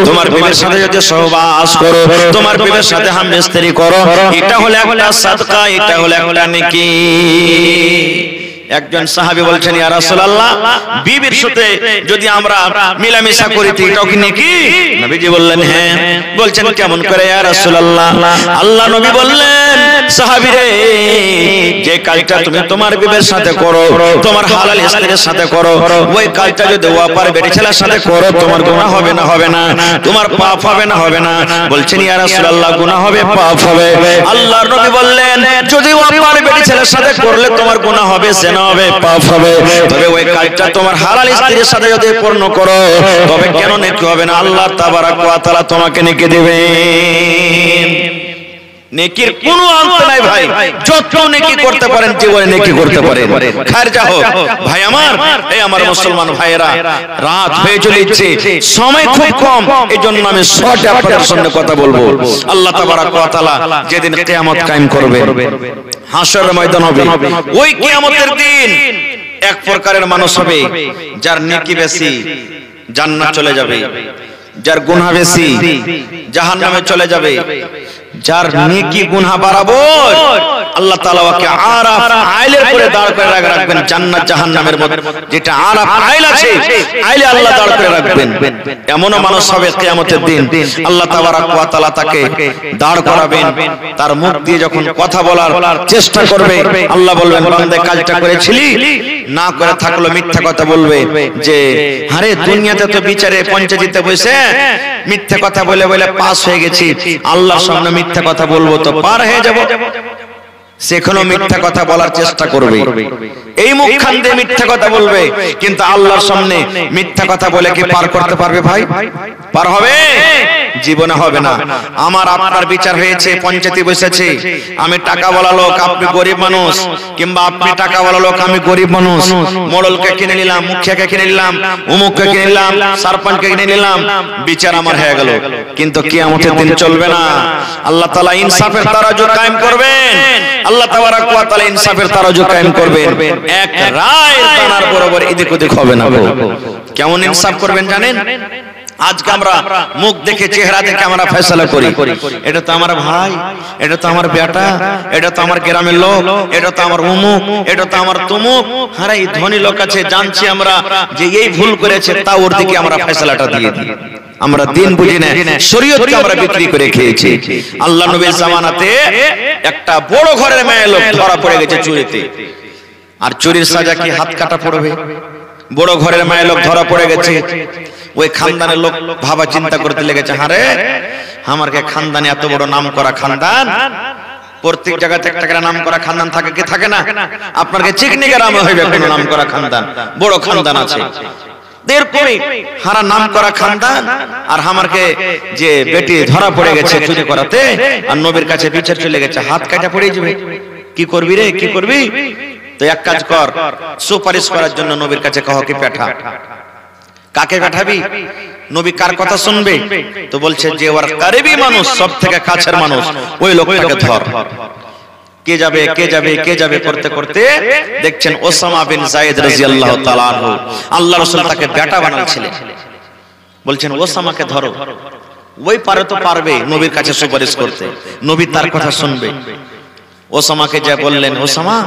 তোমার বিবির সাথে যদি সহবাস করো, তোমার বিবির সাথে হামদস্তারি করো, এটা হলো একটা সাদকা, এটা হলো একটা নেকি। একজন সাহাবী বলছেন, ইয়া রাসূলুল্লাহ, বিবির সাথে যদি আমরা মিলামিশা করি তো এটাও কি নেকি? নবীজি বললেন, হ্যাঁ। বলছেন, কেমন করে ইয়া রাসূলুল্লাহ? আল্লাহ নবী বললেন, সাহাবী রে, যে কাজটা তুমি তোমার বিবির সাথে করো, তোমার হালাল স্ত্রীর সাথে করো, ওই কাজটা যদি ওপার বেটি ছেলের সাথে করো, তোমার গুনাহ হবে না? হবে না? তোমার পাপ হবে না? হবে না? বলছেন, ইয়া রাসূলুল্লাহ, গুনাহ হবে, পাপ হবে। আল্লাহর নবী বললেন, যদি ওপার বেটি ছেলের সাথে করলে তোমার গুনাহ হবে, জিনা হবে, পাপ হবে, তবে ওই কাজটা তোমার হালাল স্ত্রীর সাথে যদি পূর্ণ করো, তবে কেন নেকি হবে না? আল্লাহ তাবারাক ওয়া তাআলা তোমাকে নেকি দিবেন। নেকির কোনো অন্ত নাই ভাই, যত নেকি করতে পারেন জীবনে নেকি করতে পারেন। খারজা হোক ভাই আমার, এই আমার মুসলমান ভাইয়েরা, রাত হয়ে চলেছে, সময় খুব কম, এজন্য আমি শর্টে আপনাদের সামনে কথা বলবো। আল্লাহ তাবারাক ওয়া তাআলা যেদিন কিয়ামত কায়েম করবে, হাশরের ময়দান হবে, ওই কিয়ামতের দিন এক প্রকারের মানুষ হবে, যার নেকি বেশি জান্নাত চলে যাবে, যার গুনাহ বেশি জাহান্নামে চলে যাবে। যার নেকি গুনাহ বরাবর, আল্লাহ তাআলা ওকে আরাফ আইলের পরে দাঁড় করে রাখবেন, জান্নাত জাহান্নামের মধ্যে যেটা আরাফ আইল আছে, আইলে আল্লাহ দাঁড় করে রাখবেন। এমনও মানুষ হবে কিয়ামতের দিন, আল্লাহ তাবারাক ওয়া তাআলা তাকে দাঁড় করাবেন, তার মুখ দিয়ে যখন কথা বলার চেষ্টা করবে, আল্লাহ বলবেন, বান্দা কাজটা করেছিলি? না করে থাকলো মিথ্যা কথা বলবে, যে আরে দুনিয়াতে তো বিচারে পঞ্চায়েতে বসে মিথ্যা কথা বলে বলে পাস হয়ে গেছি, আল্লাহর সামনে মিথ্যা কথা বলবো তো পার হয়ে যাব। সেখানেও মিথ্যা কথা বলার চেষ্টা করবে, এই মুখখান দিয়ে মিথ্যা কথা বলবে, কিন্তু আল্লাহর সামনে মিথ্যা কথা বলে কি পার করতে পারবে ভাই? পার হবে? জীবনে হবে না। আমার আপনার বিচার হয়েছে, পঞ্চায়েতে বসেছে, আমি টাকাওয়ালা লোক, আপনি গরিব মানুষ, কিংবা আপনি টাকাওয়ালা লোক, আমি গরিব মানুষ, মোড়লকে কিনে নিলাম, মুখিয়াকে কিনে নিলাম, উমুককে কিনে নিলাম, সরপঞ্চকে কিনে নিলাম, বিচার আমার হয়ে গেল। কিন্তু কিয়ামতের দিন চলবে না। আল্লাহ তাআলা ইনসাফের তারাজু কায়েম করবেন। আল্লাহ তাবারক ওয়া তাআলা ইনসাফের তারাজু কায়েম করবেন। এক রায়ের দানার বরাবর এদিক ওদিক হবে না। কেমন ইনসাফ করবেন জানেন? আজকে আমরা মুখ দেখে, চেহারা দেখে আমরা ফয়সালা করি, এটা তো আমার ভাই, এটা তো আমার বেটা, এটা তো আমার গ্রামের লোক, এটা তো আমার উমুক, এটা তো আমার তুমুক। আরে এই ধনী লোক আছে, জানছি আমরা যে এই ভুল করেছে, তা ওর দিকে আমরা ফয়সালাটা দিয়ে দিই। আমরা দিন বুঝি না, শরীয়তকে আমরা বিক্রি করে খেয়েছি। আল্লাহ নবীর জামানাতে একটা বড় ঘরের মেয়ে লোক ধরা পড়ে গেছে চুরিতে, আর চুরির সাজা কি হাত কাটা পড়বে? বড় ঘরের মেয়ে লোক ধরা পড়ে গেছে। ওই খানদানের লোক ভাবা চিন্তা করতে লেগেছে, আরে আমার কে খানদানে এত বড় নাম করা খানদান, প্রত্যেক জায়গাতে একটা করে নাম করা খানদান থাকে কি থাকে না? আপনার কে চিকনি গ্রামে হইবে কোনো নাম করা খানদান, বড় খানদান আছে, এরকমই হারা নাম করা খানদান। আর আমারকে যে বেটি ধরা পড়ে গেছে চুরি করাতে, আর নবীর কাছে বিচার চলে গেছে, হাত কাটা পড়ে যাবে। কি করবি রে, কি করবি? তো এক কাজ কর, সুপারিশ করার জন্য নবীর কাছে কহ কি পাঠা। কাকে পাঠাবি? নবী কার কথা শুনবে? তো বলছে যে ওর কারিবি মানুষ, সব থেকে কাছের মানুষ, ওই লোকটাকে ধর। কে যাবে, কে যাবে, কে যাবে করতে করতে দেখছেন ওসামা বিন যায়েদ রাদিয়াল্লাহু তাআলা আনহু, আল্লাহ রাসূল তাকে বেটা বানাচ্ছিলেন। বলছেন ওসামাকে ধরো, ওই পারে তো পারবে নবীর কাছে সুপারিশ করতে, নবী তার কথা শুনবে। ওসামাকে যা বললেন, ওসামা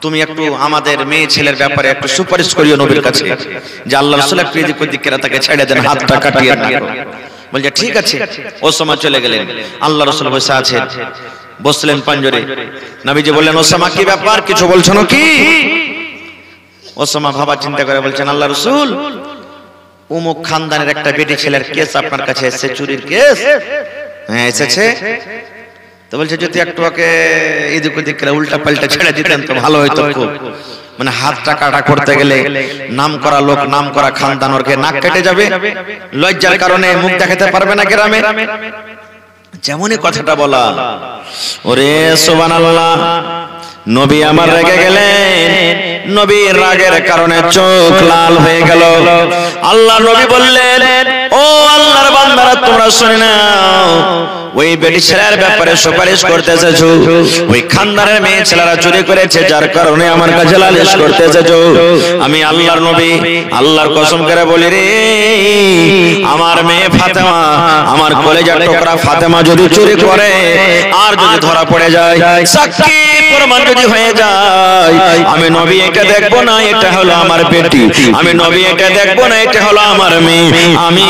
তুমি একটু আমাদের মেয়ে ছেলের ব্যাপারে একটু সুপারিশ করিও নবীর কাছে, যে আল্লাহ রাসূল একটু এদিক ওদিক করে তাকে ছেড়ে দেন, হাতটা কাটিয়ে না। বলছে ঠিক আছে। ওসামা চলে গেলেন, আল্লাহ রাসূল বসে আছেন, বসলেন পাঞ্জরে। নবীজি বললেন, ওসামা কি ব্যাপার, কিছু বলছো নাকি? ওসামা ভাবা চিন্তা করে বলছেন, আল্লাহ রাসূল উমুক খানদানের একটা বেটি ছেলের কেস আপনার কাছে এসেছে, চুরির কেস। হ্যাঁ এসেছে। তো বলছে যদি একটু ওকে এদিক ওদিক করে উল্টা পাল্টা ছেড়ে দিতেন তো ভালো হইতো খুব। মানে হাতটা কাটা করতে গেলে নাম করা লোক, নাম করা খানদান, ওরকে নাক কেটে যাবে, লজ্জার কারণে মুখ দেখাতে পারবে না গ্রামে। যেমনই কথাটা বলা, ওরে সুবহানাল্লাহ, নবী আমার রেগে গেলেন। নবীর রাগের কারণে চোখ লাল হয়ে গেল। আল্লাহ নবী বললেন, ও আল্লাহর বান্দারা তোমরা শুনে নাও, ওই বেটি ছেলের ব্যাপারে সুপারিশ করতে এসেছো, ওই খানদানের মেয়ে ছেলেরা চুরি করেছে, যার কারণে আমার কাছে নালিশ করতে এসেছো। আমি আল্লাহর নবী আল্লাহর কসম করে বলি রে, আমার মেয়ে ফাতেমা, আমার কলেজার টুকরা ফাতেমা যদি চুরি করে আর যদি ধরা পড়ে যায়, সাক্ষী প্রমাণ যদি হয়ে যায়, আমি নবী এটা দেখবো না এটা হলো আমার বেটি, আমি নবী এটা দেখবো না এটা হলো আমার মেয়ে, আমি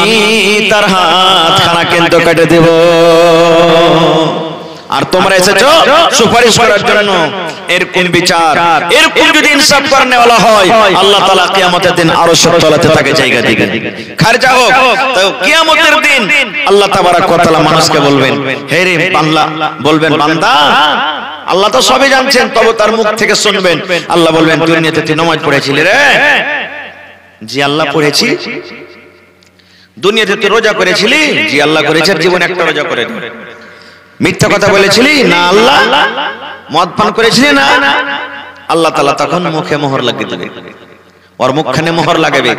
তার হাত খানা কিন্তু কেটে দেব। আর তোমরা এসেছো সুপারিশ করার জন্য। এরকম বিচার, এরকম যদি ইনসাফ করনে ওয়ালা হয়, আল্লাহ তাআলা কিয়ামতের দিন আরশের তলাতে তাকে জায়গা দিবেন। খারজা হোক তো কিয়ামতের দিন আল্লাহ তাবারক ওয়া তাআলা মানুষকে বলবেন, হে রে বান্দা, বলবেন বান্দা, আল্লাহ তো সবই জানছেন, তবে তার মুখ থেকে শুনবেন। আল্লাহ বলবেন, দুনিয়াতে তুই নামাজ পড়েছিলি রে? জি আল্লাহ পড়েছি। দুনিয়াতে তুই রোজা করেছিলি? জি আল্লাহ করেছে, জীবনে একটা রোজা করে। মিথ্যা কথা বলেছিলি? না আল্লাহ। মদ পান করেছিলি? না। আল্লাহ তাআলা তখন মুখে মোহর লাগিয়ে দেবে, ওর মুখখানে মোহর লাগাবে।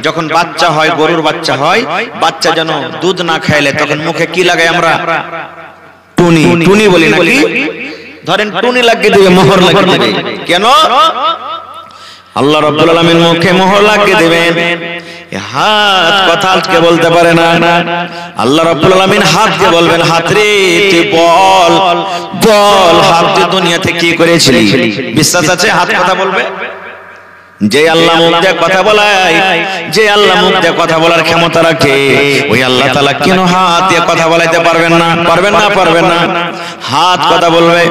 যখন বাচ্চা হয়, গরুর বাচ্চা হয়, বাচ্চা যেন দুধ না খাইলে তখন মুখে কি লাগাই আমরা? টুনি, টুনি বলি নাকি? ধরেন টুনি লাগিয়ে দেবে, মোহর লাগিয়ে দেবে। কেন? আল্লাহ রাব্বুল আলামিন মুখে মোহর লাগিয়ে দেবেন। হাত কথা আজকে বলতে পারে না, আল্লাহ রাব্বুল আলামিন হাত দিয়ে বলবেন, হাত রে তুই বল, বল হাত তুই দুনিয়াতে কি করেছিলি? বিশ্বাস আছে হাত কথা বলবে? যে আল্লাহ মুখ দিয়ে কথা বলায়, যে আল্লাহ মুখ দিয়ে কথা বলার ক্ষমতা রাখে, ওই আল্লাহ তাআলা কেন হাত দিয়ে কথা বলাইতে পারবেন না? পারবেন না, পারবেন না। হাত কথা বলবে,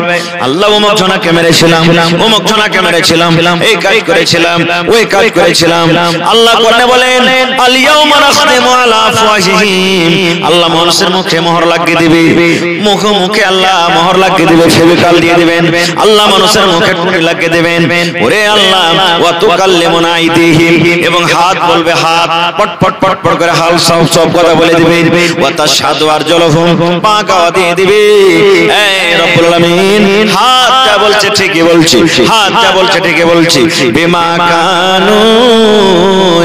আল্লাহ অমুক জনাকে মেরেছিলাম, অমুক জনাকে মেরেছিলাম, এই কাজ করেছিলাম, ওই কাজ করেছিলাম। আল্লাহ কোরআনে বলেন আল ইয়াউমা নাখতিমু আলা আফওয়াহিহিম, আল্লাহ মানুষের মুখে মোহর লাগিয়ে দিবে, মুখে মুখে আল্লাহ মোহর লাগিয়ে দিবে, ফেভিকল দিয়ে দিবেন, আল্লাহ মানুষের মুখে টুটি লাগিয়ে দিবেন। ওরে আল্লাহ ওয়া তুকাল্লিমুনা আইদিহিম, এবং হাত বলবে, হাত পট পট পট পট করে হাল সব সব কথা বলে দিবে। ওয়া তাশহাদু আরজুলুহুম, পা গাওয়া দিয়ে দিবে। এই রব্বুল আলামিন হাত যা বলছে ঠিকই বলছে, হাত যা বলছে ঠিকই বলছে। বিমা কানু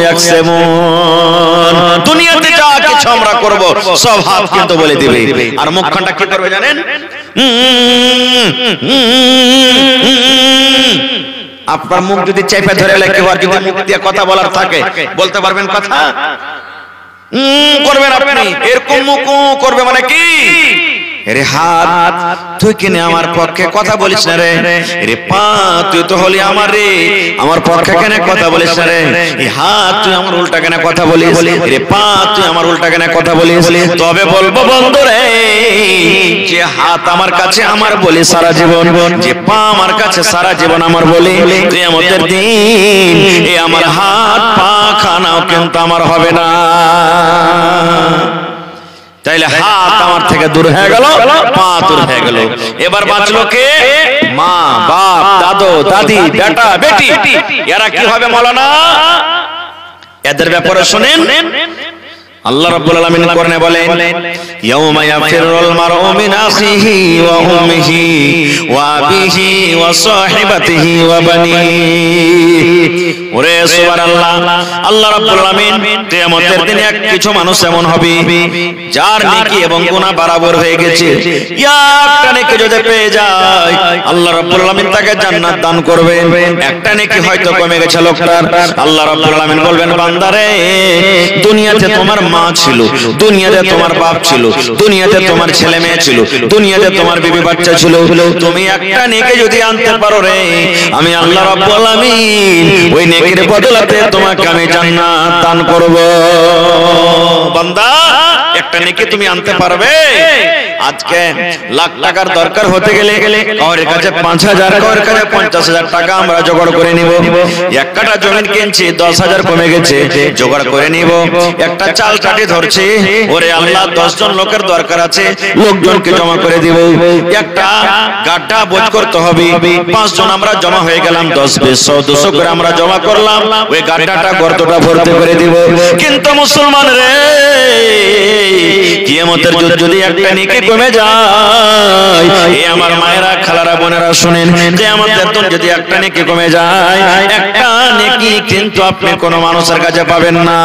ইয়াকসিমুন, দুনিয়াতে যা কিছু আমরা করব সব হাত কিন্তু বলে দিবে। আর মুখখানটা কি করবে জানেন? আপনার মুখ যদি চেপে ধরে লেখবার, যদি মুখ দিয়ে কথা বলার থাকে, বলতে পারবেন কথা? করবেন আপনি, এরকম মুখ করবে মানে কি? রে হাত তুই কিনে আমার পক্ষে কথা বলিস না রে, রে পা তুই তো হলি আমার রে, আমার পক্ষে কেন কথা বলিস না রে, এই হাত তুই আমার উল্টা কেন কথা বলিস, রে পা তুই আমার উল্টা কেন কথা বলিস। তবে বলবো বন্ধু রে, যে হাত আমার কাছে আমার বলি সারা জীবন, যে পা আমার কাছে সারা জীবন আমার বলি, কিয়ামতের দিন এই আমার হাত পা খানাও কিন্তু আমার হবে না। তাইলে হাত আমার থেকে দূর হয়ে গেল, পা দূর হয়ে গেল। এবার বাঁচলো কে? মা, বাপ, দাদু, দাদি, বেটা, বেটি, এরা কি হবে মাওলানা? এদের ব্যাপারে শুনেন, আল্লাহ রাব্বুল আলামিন কোরআনে বলেন ইয়াউমা ইয়াফিরুল মারউ মিন আখিহি ওয়া উম্মিহি ওয়া আবিহি ওয়া সাহিবাতিহি ওয়া বানিহি। ওরে সুবহানাল্লাহ, আল্লাহ রাব্বুল আলামিন কিয়ামতের দিনে কিছু মানুষ এমন হবে যার নেকি এবং গুনাহ বরাবর হয়ে গেছে, একটা নেকি যদি পেয়ে যায় আল্লাহ রাব্বুল আলামিন তাকে জান্নাত দান করবেন। একটা নেকি হয়তো কমে গেছে লোকটার, আল্লাহ রাব্বুল আলামিন বলবেন বান্দারে দুনিয়াতে তোমার মা ছিল, দুনিয়াতে তোমার বাপ ছিল, দুনিয়াতে তোমার ছেলে মেয়ে ছিল, দুনিয়াতে তোমার বিবি বাচ্চা ছিল, তুমি একটা নেকি যদি আনতে পারো রে, আমি আল্লাহ রাব্বুল আলামিন ওই নেকির বদলাতে তোমাকে আমি জান্নাত দান করব। বান্দা একটা নেকি তুমি আনতে পারবে? আজকে লাখ টাকার দরকার হতে গেলে কারোর কাছে 5000, কারোর কাছে 50000 টাকা আমরা জোগাড় করে নিব। এক কাঠা জমি কিনছি 10000 কমে গেছে, জোগাড় করে নিব। একটা চাল কাটি ধরছি, ওরে আল্লাহ 10 জন লোকের দরকার আছে, লোকজনকে জমা করে দিব। একটা গাড্ডা বোঝ করতে হবে, 5 জন আমরা জমা হয়ে গেলাম, 10 20 100 200 করে আমরা জমা করলাম, ওই গাড্ডাটা গর্তটা ভর্তি করে দিব। কিন্তু মুসলমান রে, কিয়ামতের যদি একটা নেকি কমে যায়, এই আমার মায়েরা, খালারা, বোনেরা শুনেন, কিয়ামতের দিন যদি একটা নেকি কমে যায়, একটা নেকি কিন্তু আপনি কোন মানুষের কাছে পাবেন না।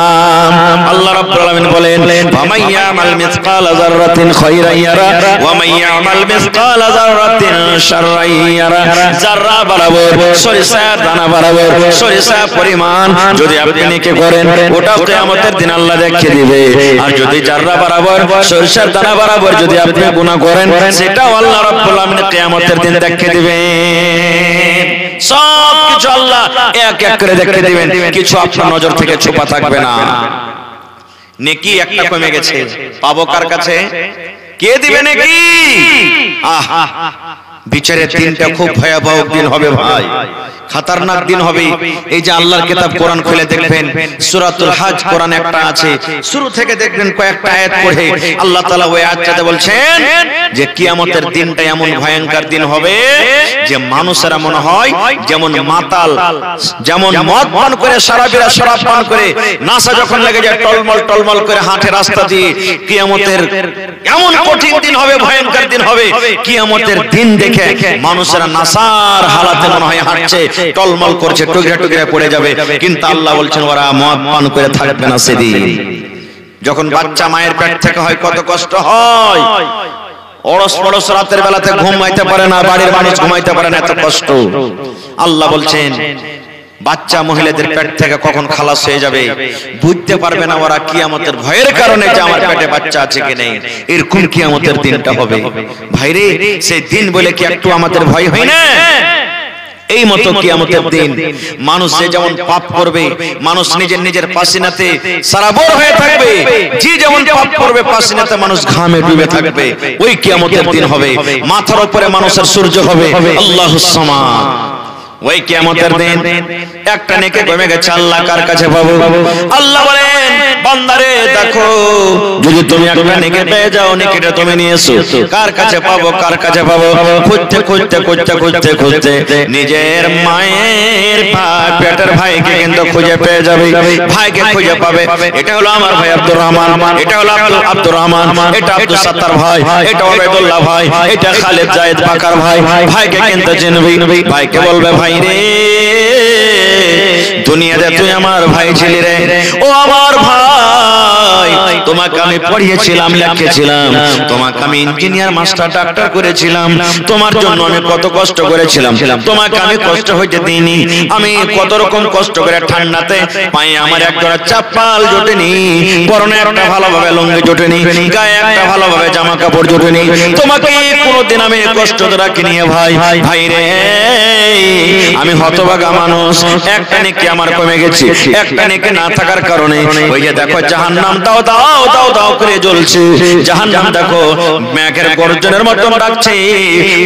আল্লাহ রাব্বুল আলামিন বলেন ফামাইয়ামাল মিসকালা যাররাতিন খায়রান ইয়ারা ওয়া মাইয়ামাল মিসকালা যাররাতিন শাররান ইয়ারা। যাররা বরাবর, সরিষা দানা বরাবর, সরিষা পরিমাণ যদি আপনি নেকি করেন, ওটা কিয়ামতের দিন আল্লাহ দেখিয়ে দিবে। আর যদি যাররা বরাবর, সরিষার দানা বরাবর যদি আপনি গুনাহ করেন, সেটাও আল্লাহ রাব্বুল আলামিন কিয়ামতের দিন দেখিয়ে দিবেন। সব কিছু আল্লাহ এক এক করে দেখিয়ে দিবেন, কিছু আপনার নজর থেকে ছুপা থাকবে না। নেকি একটা কমে গেছে, পাবো কার কাছে? কে দিবে নেকি? আহা, বিচারের দিনটা খুব ভয়াবহ দিন হবে ভাই, খতরনাক দিন হবে। এই যে আল্লাহর কিতাব কোরআন খুলে দেখবেন, সূরাতুল হজ কোরআনে একটা আছে, শুরু থেকে দেখবেন কয়েকটা আয়াত পড়ে আল্লাহ তাআলা ওই আয়াতটাতে বলছেন যে কিয়ামতের দিনটা এমন ভয়ঙ্কর দিন হবে যে মানুষেরা মনে হয় যেমন মাতাল, যেমন মদ পান করে, সারাবিরা শরাব পান করে নাশা যখন লেগে যায় টলমল টলমল করে হাঁটে রাস্তা দিয়ে, কিয়ামতের এমন কঠিন দিন হবে, ভয়ঙ্কর দিন হবে। কিয়ামতের দিন দেখে মানুষেরা নাশার হালাতে মনে হয় হাঁটছে, টলমল করছে, টুকরা টুকরা পড়ে যাবে। কিন্তু আল্লাহ বলছেন ওরা মদ পান করে থাকবে না সেদিন। যখন বাচ্চা মায়ের পেট থেকে হয় কত কষ্ট হয়, অড়স পড়স রাতের বেলাতে ঘুমাইতে পারে না, বাড়ির মানুষ ঘুমাইতে পারে না, এত কষ্ট। আল্লাহ বলছেন বাচ্চা মহিলাদের পেট থেকে কখন খালাস হয়ে যাবে বুঝতে পারবে না ওরা, কিয়ামতের ভয়ের কারণে যে আমার পেটে বাচ্চা আছে কি নেই, এরকম কিয়ামতের দিনটা হবে। ভাইরে, সেই দিন বলে কি একটু আমাদের ভয় হয় না? এই মতো কিয়ামতের দিন মানুষ যে যেমন পাপ করবে, মানুষ নিজের নিজের পাসিনাতে সারাবর হয়ে থাকবে, যে যেমন পাপ পড়বে পাসিনাতে মানুষ ঘামে ডুবে থাকবে ওই কিয়ামতের দিন হবে মাথার উপরে মানুষের সূর্য হবে আল্লাহুস সামাদ ওই কিয়ামতের দিন একটা নেকি কমে গেছে আল্লাহ কার কাছে পাবো আল্লাহ বলেন বান্দারে দেখো যদি তুমি একটা নেকি পেয়ে যাও নেকিটা তুমি নিয়ে এসো কার কাছে পাবো খুঁজতে খুঁজতে খুঁজতে খুঁজতে খুঁজতে নিজের মায়ের পেটের ভাইকে কিন্তু খুঁজে পেয়ে যাবে ভাইকে খুঁজে পাবে এটা হলো আমার ভাই আব্দুর রহমান এটা হলো আব্দুর রহমান এটা আব্দুল সাত্তার ভাই এটা ওবাইদুল্লাহ ভাই এটা খালিদ জায়েদ বাকার ভাই ভাইকে কিন্তু চিনবি ভাইকে বলবে ভাই রে দুনিয়াতে তুই আমার ভাই ছিলি রে ও আমার ভাই তোমাকে আমি পড়িয়েছিলাম লিখেছিলাম তোমাকে আমি ইঞ্জিনিয়ার মাস্টার ডাক্তার করেছিলাম তোমার জন্য আমি কত কষ্ট করেছিলাম তোমাকে আমি কষ্ট হইতে দিইনি আমি কত রকম কষ্ট করে ঠান্ডাতে পায়ে আমার একটা চাপ্পাল জোটেনি পরনে একটা ভালোভাবে লুঙ্গি জোটেনি গায়ে একটা ভালোভাবে জামা কাপড় জোটেনি তোমাকে কোনোদিন আমি কষ্ট রাখিনি ভাই ভাই রে আমি হতভাগা মানুষ একটা নেকি আমার কমে গেছে একটা নেকি না থাকার কারণে ওই যে দেখো জাহান্নাম দাও দাও দাও দাও করে জ্বলছে জাহান্নাম দেখো মেঘের গর্জনের মতো ডাকছে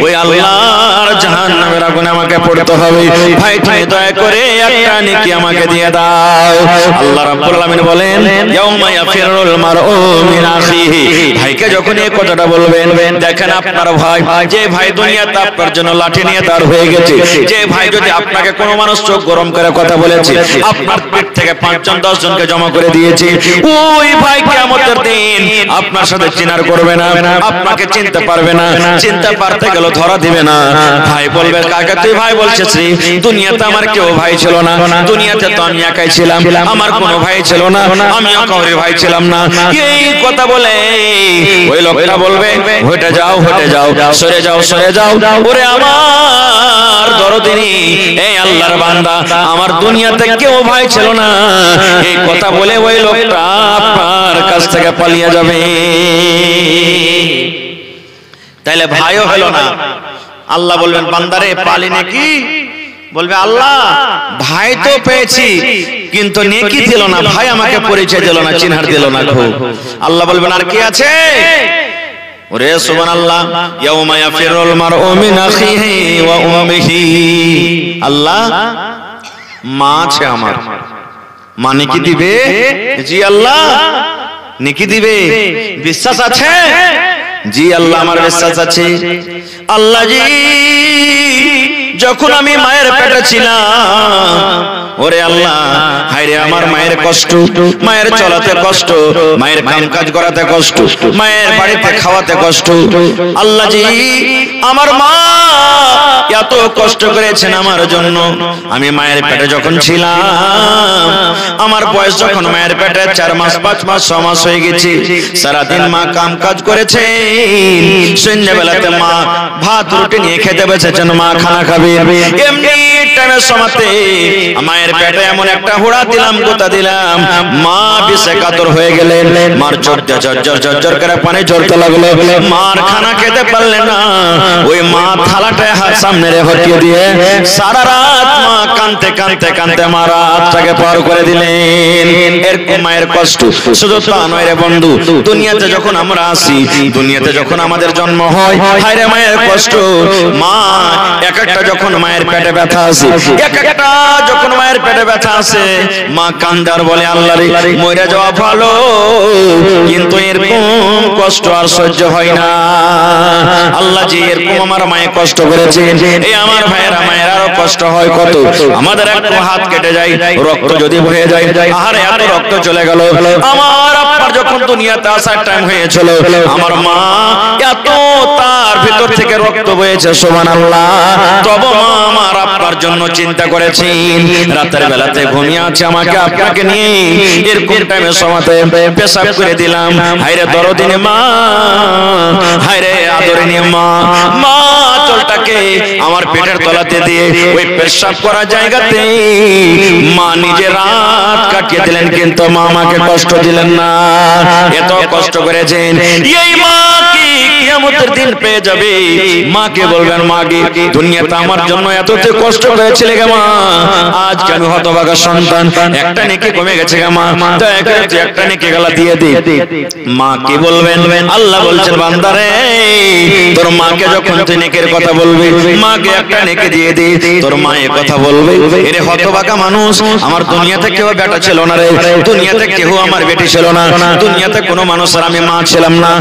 ওই আল্লাহর জাহান্নামের আগুনে আমাকে পড়তে হবে ভাই তুমি দয়া করে একটা নেকি আমাকে দিয়ে দাও আল্লাহ রাব্বুল আলামিন বলেন ইয়াউমা ইয়াফিরুল মারউ মিন আখিহি ভাইকে যখন এই কথাটা বলবেন দেখেন আপনার ভাই যে ভাই দুনিয়াতে আপনার জন্য লাঠি নিয়ে দাঁড় হয়ে গেছে যে ভাই যদি আপনাকে কোনো মানুষ চোখ গরম করে কথা বলেছে আপনার পেট থেকে 5 জন 10 জনকে জমা করে দিয়েছে ওই ভাই কিয়ামতের দিন আপনার সাথে চিনার করবে না আপনাকে চিনতে পারবে না চিনতে পারতে গেল ধরা দিবে না ভাই বলবে কাকে তুই ভাই বলছিস দুনিয়াতে আমার কেউ ভাই ছিল না দুনিয়াতে তো আমি একাই ছিলাম আমার কোনো ভাই ছিল না আমিও কাউরে ভাই ছিলাম না এই কথা বলে ওই লোকটা বলবে হটে যাও সরে যাও ওরে আমার দরদিনী এই আল্লাহর বান্দা আমার দুনিয়াতে কেউ ভাই ছিল না এই কথা বলে ওই লোকটা আপনার কাছ থেকে পালিয়ে যাবে তাইলে ভাইও হলো না আল্লাহ বলবেন বান্দারে পালি নাকি বলবে আল্লাহ ভাই তো পেয়েছি কিন্তু নেকি দিল না ভাই আমাকে পরিচয় দিল না চিনহার দিল না আল্লাহ বলবেন আর কি আছে ওরে সুবহানাল্লাহ ইয়াউমা ইয়াফিরুল মারউ মিন আখিহি ওয়া উম্মিহি আল্লাহ মা আছে আমার মা নেকি দিবে জি আল্লাহ নেকি দিবে বিশ্বাস আছে জি আল্লাহ আমার বিশ্বাস আছে আল্লাহ জি যখন আমি মায়ের পেটে ছিলাম ওরে আল্লাহ হায়রে আমার মায়ের কষ্ট মায়ের চলাতে কষ্ট মায়ের কাম কাজ করাতে কষ্ট মায়ের বাড়িতে খাওয়াতে কষ্ট আল্লাহ জি আমার মা এত কষ্ট করেছেন আমার জন্য আমি মায়ের পেটে যখন ছিলাম আমার বয়স যখন মায়ের পেটে 4 মাস 5 মাস 6 মাস হয়ে গেছে সারাদিন মা কাম কাজ করেছে সন্ধ্যাবেলাতে মা ভাত রুটি নিয়ে খেতে বসেছেন মা খানা খাবে এমনি টাইমের সময়তে মায়ের পেটে এমন একটা হুড়া দিলাম গোতা দিলাম মা বিষে কাতর হয়ে গেলেন মার চোখ দিয়ে ঝরঝর করে পানি ঝরতে লাগলো মার খানা খেতে পারলেন না ওই মা থালাটা হাত সামনে রেখে দিয়ে সারা রাত মা কাঁদতে মা রাতটাকে পার করে দিলেন এরকম মায়ের কষ্ট শুধু তা নয় রে বন্ধু দুনিয়াতে যখন আমরা আসি দুনিয়াতে যখন আমাদের জন্ম হয় হায়রে মায়ের কষ্ট মা এক একটা যখন মায়ের পেটে ব্যথা আসে এক একটা যখন মায়ের পেটে ব্যথা আসে মা কান্দার বলে আল্লাহ রে মইরা যাওয়া ভালো কিন্তু এরকম কষ্ট আর সহ্য হয় না আল্লাহ জি এরকম আমার মায়ে কষ্ট করেছে এই আমার ভাইয়েরা মায়ের আরো কষ্ট হয় কত আমাদের একটু হাত কেটে যায় রক্ত যদি বয়ে যায় আরে এত রক্ত চলে গেল আমার আপনার যখন দুনিয়াতে আসার টাইম হয়েছিল আমার মা এত তার ভিতর থেকে রক্ত বয়েছে সুবহানাল্লাহ তবে মা আমার আপনার জন্য চিন্তা করেছেন রাতের বেলাতে ঘুমিয়ে আছে আমাকে আপনাকে নিয়ে এরকম টাইমে সমাতে পেশাব করে দিলাম হায়রে দরদিনে মা হায়রে আদরিনী মা মা চলটাকে আমার পেটের তলাতে দিয়ে ওই পেশাব করা জায়গাতে মা নিজে রাত কাটিয়ে দিলেন কিন্তু মা আমাকে কষ্ট দিলেন না এত কষ্ট করেছেন এই মা কি কিয়ামতের দিন পেয়ে যাবে। মাকে বলবেন, মা গে দুনিয়াতে আমার জন্য এততে কষ্ট করেছিলে গে মা, আজকে আমি হতভাগা সন্তান, একটা নেকি কমে গেছে গে মা, দয়া করে তুই একটা নেকি গলা দিয়ে দে। মা কি বলবেন? আল্লাহ বলছেন, বান্দারে তোর মাকে যখন তুই নেকের কথা বলবি, মাকে একটা নেকি দিয়ে দে। তোর মা এই কথা বলবে, এরে হতভাগা মানুষ, আমার দুনিয়াতে কেউ বেটা ছিল না রে, দুনিয়াতে কেউ আমার বেটি ছিল না, দুনিয়াতে কোনো মানুষের আমি মা ছিলাম না।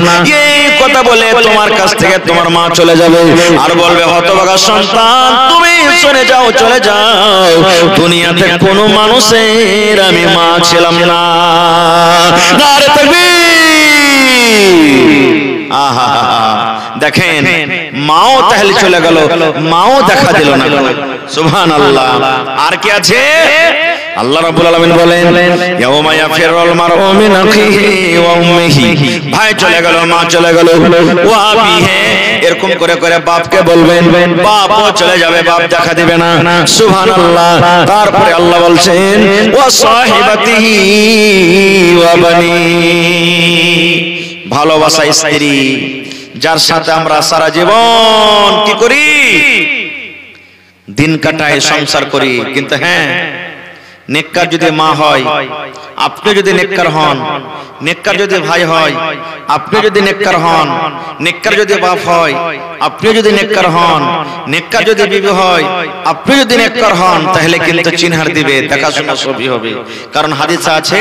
এই কথা বলে তোমার কাছ থেকে তোমার মা চলে যাবে আর বলবে, হতভাগা সন্তান তুমি চলে যাও, চলে যাও, দুনিয়াতে কোনো মানুষের আমি মা ছিলাম না। নারে তাকবীর। আহা, দেখেন মাও তাহলে চলে গেল, মাও দেখা দিল না। সুবহানাল্লাহ। আর কি আছে? আল্লাহ রাব্বুল আলামিন বলেন, ইয়াউমা ইয়াফিরুল মারউ মিন আখিহি ওয়া উম্মিহি, ভাই চলে গেল, মা চলে গেল, ওয়া আবিহি, এরকম করে করে বাপকে বলবেন, বাপও চলে যাবে, বাপ দেখা দিবে না। সুবহানাল্লাহ। তারপরে আল্লাহ বলছেন, ওয়া সাহিবাতিহি ওয়া বানি, ভালোবাসা স্ত্রী, যার সাথে আমরা সারা জীবন কি করি, দিন কাটাই, সংসার করি। কিন্তু হ্যাঁ, নেককার যদি মা হয়, আপনি যদি নেককার হন, নেককার যদি ভাই হয়, আপনি যদি নেককার হন, নেককার যদি বাপ হয়, আপনি যদি নেককার হন, নেককার যদি বিবি হয়, আপনি যদি নেককার হন, তাহলে কিন্তু চিনহার দিবে, দেখাশোনা সবই হবে। কারণ হাদিসে আছে,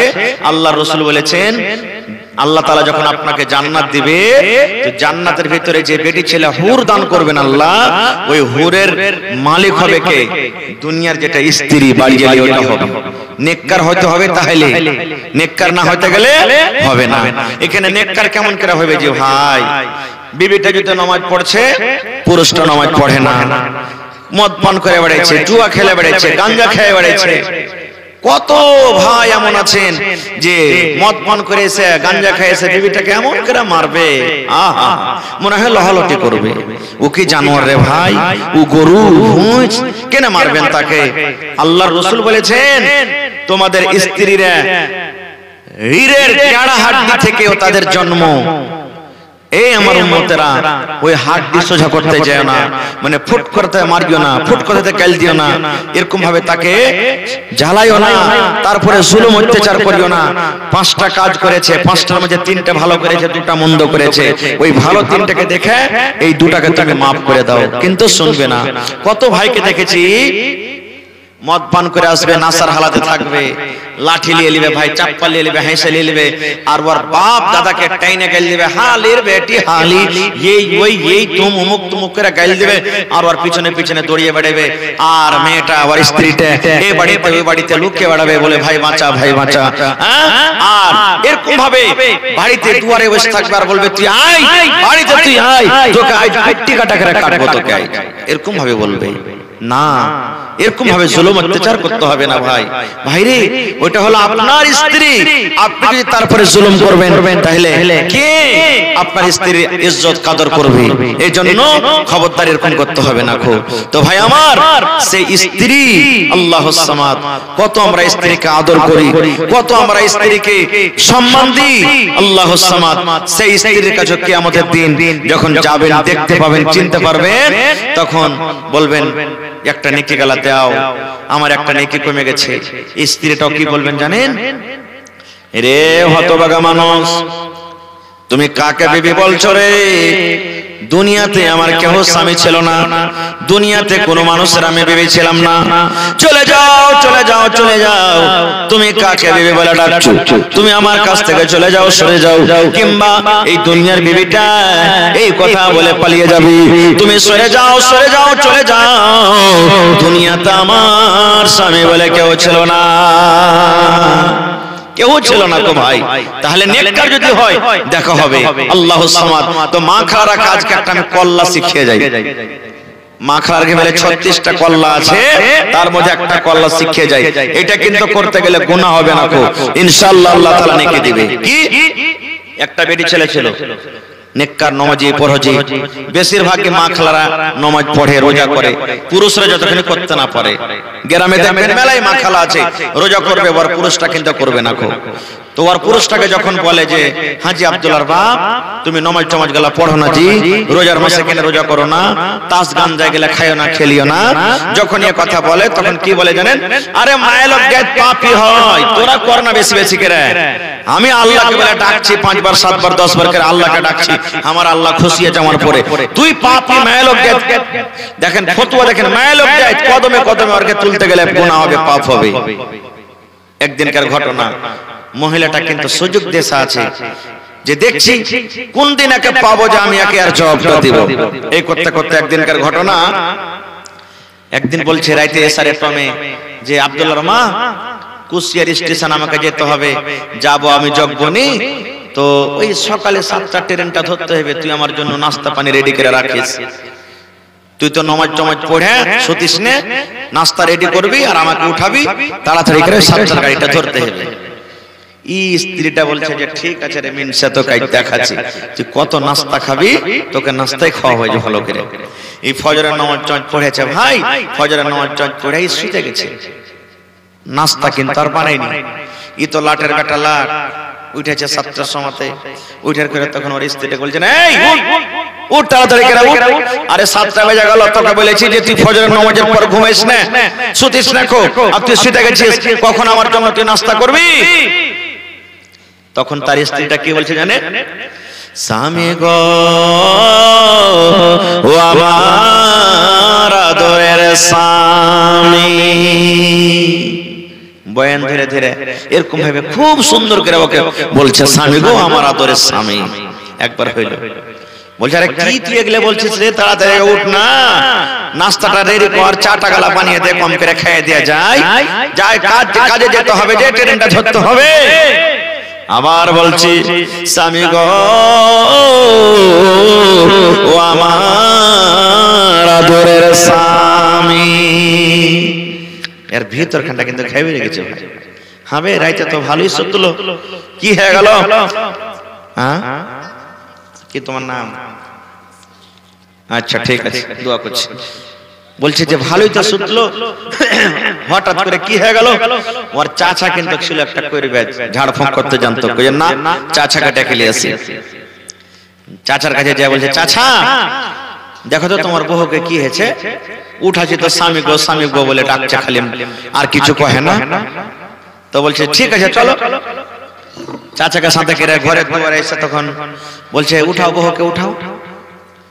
আল্লাহর রাসূল বলেছেন, আল্লাহ তাআলা যখন আপনাকে জান্নাত দিবে, তো জান্নাতের ভিতরে যে বেটি ছেলে হুর দান করবেন আল্লাহ, ওই হুরের মালিক হবে কে? দুনিয়ার যেটা স্ত্রী বাড়ি গেলে ওটা হবে। নেককার হতে হবে, তাহলে নেককার না হতে গেলে হবে না। এখানে নেককার কেমন করে হবে? যে ভাই বিবিটা যদি নামাজ পড়ছে, পুরুষটা নামাজ পড়ে না, মদ পান করে বেড়াচ্ছে, জুয়া খেলে বেড়াচ্ছে, গাঁজা খেয়ে বেড়াচ্ছে। কত ভাই এমন আছেন যে মদ পান করে এসে, গাঁজা খেয়ে এসে বিবিটাকে এমন করে মারবে, আহা, মনে হয় লহালটি করবে। ও কি জানোয়ার রে ভাই, ও গরু, ভুঁজ, কেন মারবেন তাকে? আল্লাহর রাসূল বলেছেন, তোমাদের স্ত্রীরা হীরের কেড়া হাড্ডি থেকেও তাদের জন্ম। এই আমার উম্মতেরা, ওই হাড্ডি সোজা করতে যায় না, মানে ফুট করতে মারিও না, ফুট করতে কাল দিও না, এরকম ভাবে তাকে জ্বালাইও না, তারপরে জুলুম অত্যাচার করিও না। 5টা কাজ করেছে, 5টার মধ্যে 3টা ভালো করেছে, 2টা মন্দ করেছে, ওই ভালো 3টাকে দেখে এই 2টাকে তুমি মাফ করে দাও। কিন্তু শুনবে না। কত ভাইকে দেখেছি মদ পান করে আসবে, নাসার হালাতে থাকবে, লাঠি নিয়ে নিবে, ভাই চাপ্পা নিয়ে নিবে, হেসে নিয়ে নিবে, আর ওর বাপ দাদাকে টাইনে গাল দিবে, হালির বেটি হালি, এই ওই এই তুম অমুক তুমুক করে গাল দিবে, আর ওর পিছনে পিছনে দৌড়িয়ে বেড়াবে। আর মেয়েটা, ওর স্ত্রীটা এই বাড়িতে ওই বাড়িতে লুকিয়ে বেড়াবে, বলে ভাই বাঁচা, ভাই বাঁচা। আর এরকম ভাবে বাড়িতে দুয়ারে বসে থাকবে আর বলবে, তুই আয় বাড়িতে, তুই আয়, তোকে আজ কাটি কাটা করে কাটবো তোকে, আয়, এরকম ভাবে বলবে না। এরকম ভাবে জুলুম অত্যাচার করতে হবে না ভাই। ভাইরে, ওটা হলো আপনার স্ত্রী, আপনি যদি তারপরে জুলুম করবেন, তাহলে কে আপনার স্ত্রীর ইজ্জত কদর করবে? এই জন্য খবরদার এরকম করতে হবে না। তো ভাই আমার, সেই স্ত্রী আল্লাহুস সামাদ, কত আমরা স্ত্রীকে আদর করি, কত আমরা স্ত্রীকে সম্মান দিই। আল্লাহুস সামাদ, সেই স্ত্রীর কাছে কিয়ামতের দিন যখন যাবেন, দেখতে পাবেন, চিনতে পারবেন, তখন বলবেন, একটা নেকি গালা দাও, আমার একটা নেকি কমে গেছে। স্ত্রীটাও কি বলবেন জানেন? রে হতভাগা মানুষ, তুমি কাকে বিবি বলছো রে? দুনিয়াতে আমার কেহ স্বামী ছিল না, দুনিয়াতে কোনো মানুষের আমি বিবি ছিলাম না। চলে যাও, চলে যাও, চলে যাও, তুমি কাকে বিবি বলে ডাকছো? তুমি আমার কাছ থেকে চলে যাও, সরে যাও, কিংবা এই দুনিয়ার বিবিটা এই কথা বলে পালিয়ে যাবে। তুমি সরে যাও, সরে যাও, চলে যাও, দুনিয়াতে আমার স্বামী বলে কেউ ছিল না, কেউ ছিল না তো ভাই। তাহলে নেককার যদি হয়, দেখা হবে আল্লাহুস সামাদ। তো মা খালার কাজকে একটা আমি কল্লা শিখিয়ে যাই। মা খালার ঘরে 36টা কল্লা আছে, তার মধ্যে একটা কল্লা শিখিয়ে যাই। এটা কিন্তু করতে গেলে গুনাহ হবে না, ইনশাআল্লাহ আল্লাহ তাআলা নেকি দিবে। কি? একটা বেটি ছেলে ছিল, নেককার, নমাজি, পরহেজি। বেশিরভাগই মা খালারা নমাজ পড়ে, রোজা করে, পুরুষরা যতক্ষণ করতে না পারে। গ্রামে দেখবেন মেলায় মা খালা আছে, রোজা করবে, বড় পুরুষটা কিন্তু করবে না। তো আর পুরুষটাকে যখন বলে যে হাজি আব্দুল্লাহর বাপ তুমি নমাজ টমাজ গেলা পড়ো না জি, রোজার মাসে কেন রোজা করো না, তাস গান যায় গেলে খাইও না খেলিও না, যখন এ কথা বলে তখন কি বলে জানেন, আরে মায়ের লোক পাপী হয়, তোরা কর না বেশি বেশি করে, আমি আল্লাহকে বলে ডাকছি 5 বার 7 বার 10 বার করে আল্লাহকে ডাকছি, আমার আল্লাহ খুশি আছে আমার পরে, তুই পাপী মায়ের লোক। দেখেন ফতোয়া দেখেন, মায়ের লোক কদমে কদমে ওরকে তুলতে গেলে গুনাহ হবে, পাপ হবে। একদিনকার ঘটনা, মহিলাটা কিন্তু সুযোগ দেশা আছে যে দেখছি কোন দিন একে পাবো যে আমি একে আর জবাবটা দিব। এই করতে করতে একদিনকার ঘটনা, একদিন বলছে রাইতে এসারে টমে যে আব্দুল্লাহর মা কুশিয়ার স্টেশন আমাকে যেতে হবে, যাব আমি জগবনি, তো ওই সকালে 7টা ট্রেনটা ধরতে হবে, তুই আমার জন্য নাস্তা পানি রেডি করে রাখিস, তুই তো নমাজ টমাজ পড়ে সতীশ নে, নাস্তা রেডি করবি আর আমাকে উঠাবি, তাড়াতাড়ি করে 7টার গাড়িটা ধরতে হবে। স্ত্রীটা বলছে যে ঠিক আছে রে মিনসা, তো কাই দেখাচ্ছি, তুই কত নাস্তা খাবি, তোকে নাস্তাই খাওয়া হয় ভালো করে। এই ফজরের নামাজ টমাজ পড়েছে ভাই, ফজরের নামাজ টমাজ পড়ে শুতে গেছে, নাস্তা কিন্তু আর বানায়নি। ই তো লাটের কাটা লাট, উঠেছে 7টার সময়তে, উঠার করে তখন ওর স্ত্রীটা বলছেন এই উঠ তাড়াতাড়ি করে উঠ, আরে 7টা বেজে গেল, তোকে বলেছি যে তুই ফজরের নামাজের পর ঘুমাইস না, শুতিস না, আর তুই শুতে গেছিস, কখন আমার জন্য তুই নাস্তা করবি? তখন তার স্ত্রীটা কি বলছে জানে, স্বামী গো ও আমার আদরের স্বামী, বয়ান ধীরে ধীরে এরকম ভাবে খুব সুন্দর করে ওকে বলছে, স্বামী গো আমার আদরের স্বামী। একবার হইল, বলছে আরে কি তুই এগুলো বলছিস রে, তাড়াতাড়ি উঠ না, নাস্তাটা রেডি কর, চাটা গালা বানিয়ে দে, কম করে খেয়ে দেয়া যায়, যায় কাজে যেতে হবে, যে ট্রেনটা ধরতে হবে। আবার বলছি স্বামী গো ও আমার আদরের স্বামী। এর ভিতরখানটা কিন্তু খেয়ে রেখেছে, হবে রাইতে তো ভালোই সত্যলো, কি হয়ে গেল? হ্যাঁ কি তোমার নাম? আচ্ছা ঠিক আছে, দোয়া করছি। বলছে যে ভালোই তো সুতলো, হঠাৎ করে কি হয়ে গেল? ওর চাচা কিন্তু ছিল একটা কইরবে, ঝাড়ফুঁক করতে জানতো, কইে না চাচাকে ডেকে নিয়ে আসি। চাচার কাছে যায়, বলছে চাচা দেখো তো তোমার বহুকে কি হয়েছে, উঠাছি তো স্বামী গো বলে ডাকছে খালি, আর কিছু কহে না। তো বলছে ঠিক আছে চলো, চাচাকে সাথে করে ঘরে দুয়ারে এসে তখন বলছে উঠাও বহুকে উঠাও,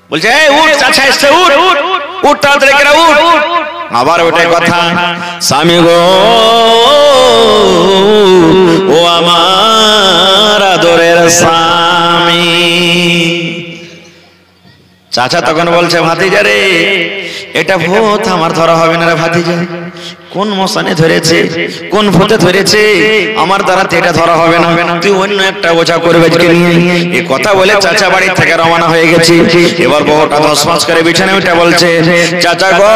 বলছে এই উঠ, চাচা এসছে, উঠ উঠ তাড়াতাড়ি করে উঠ। আবার ওটাই কথা, স্বামী গো ও আমার আদরের স্বামী। চাচা তখন বলছে ভাতিজা রে, এটা ভূত আমার ধরা হবে না রে ভাতিজা, কোন মশানে ধরেছে, কোন ভূতে ধরেছে, আমার দ্বারা এটা ধরা হবে না, তুই অন্য একটা ওঝা করবে নিয়ে। এই কথা বলে চাচা বাড়ি থেকে রওনা হয়ে গেছে। এবার বউটা 10 পাঁচ করে বিছানে উঠে বলছে চাচা গো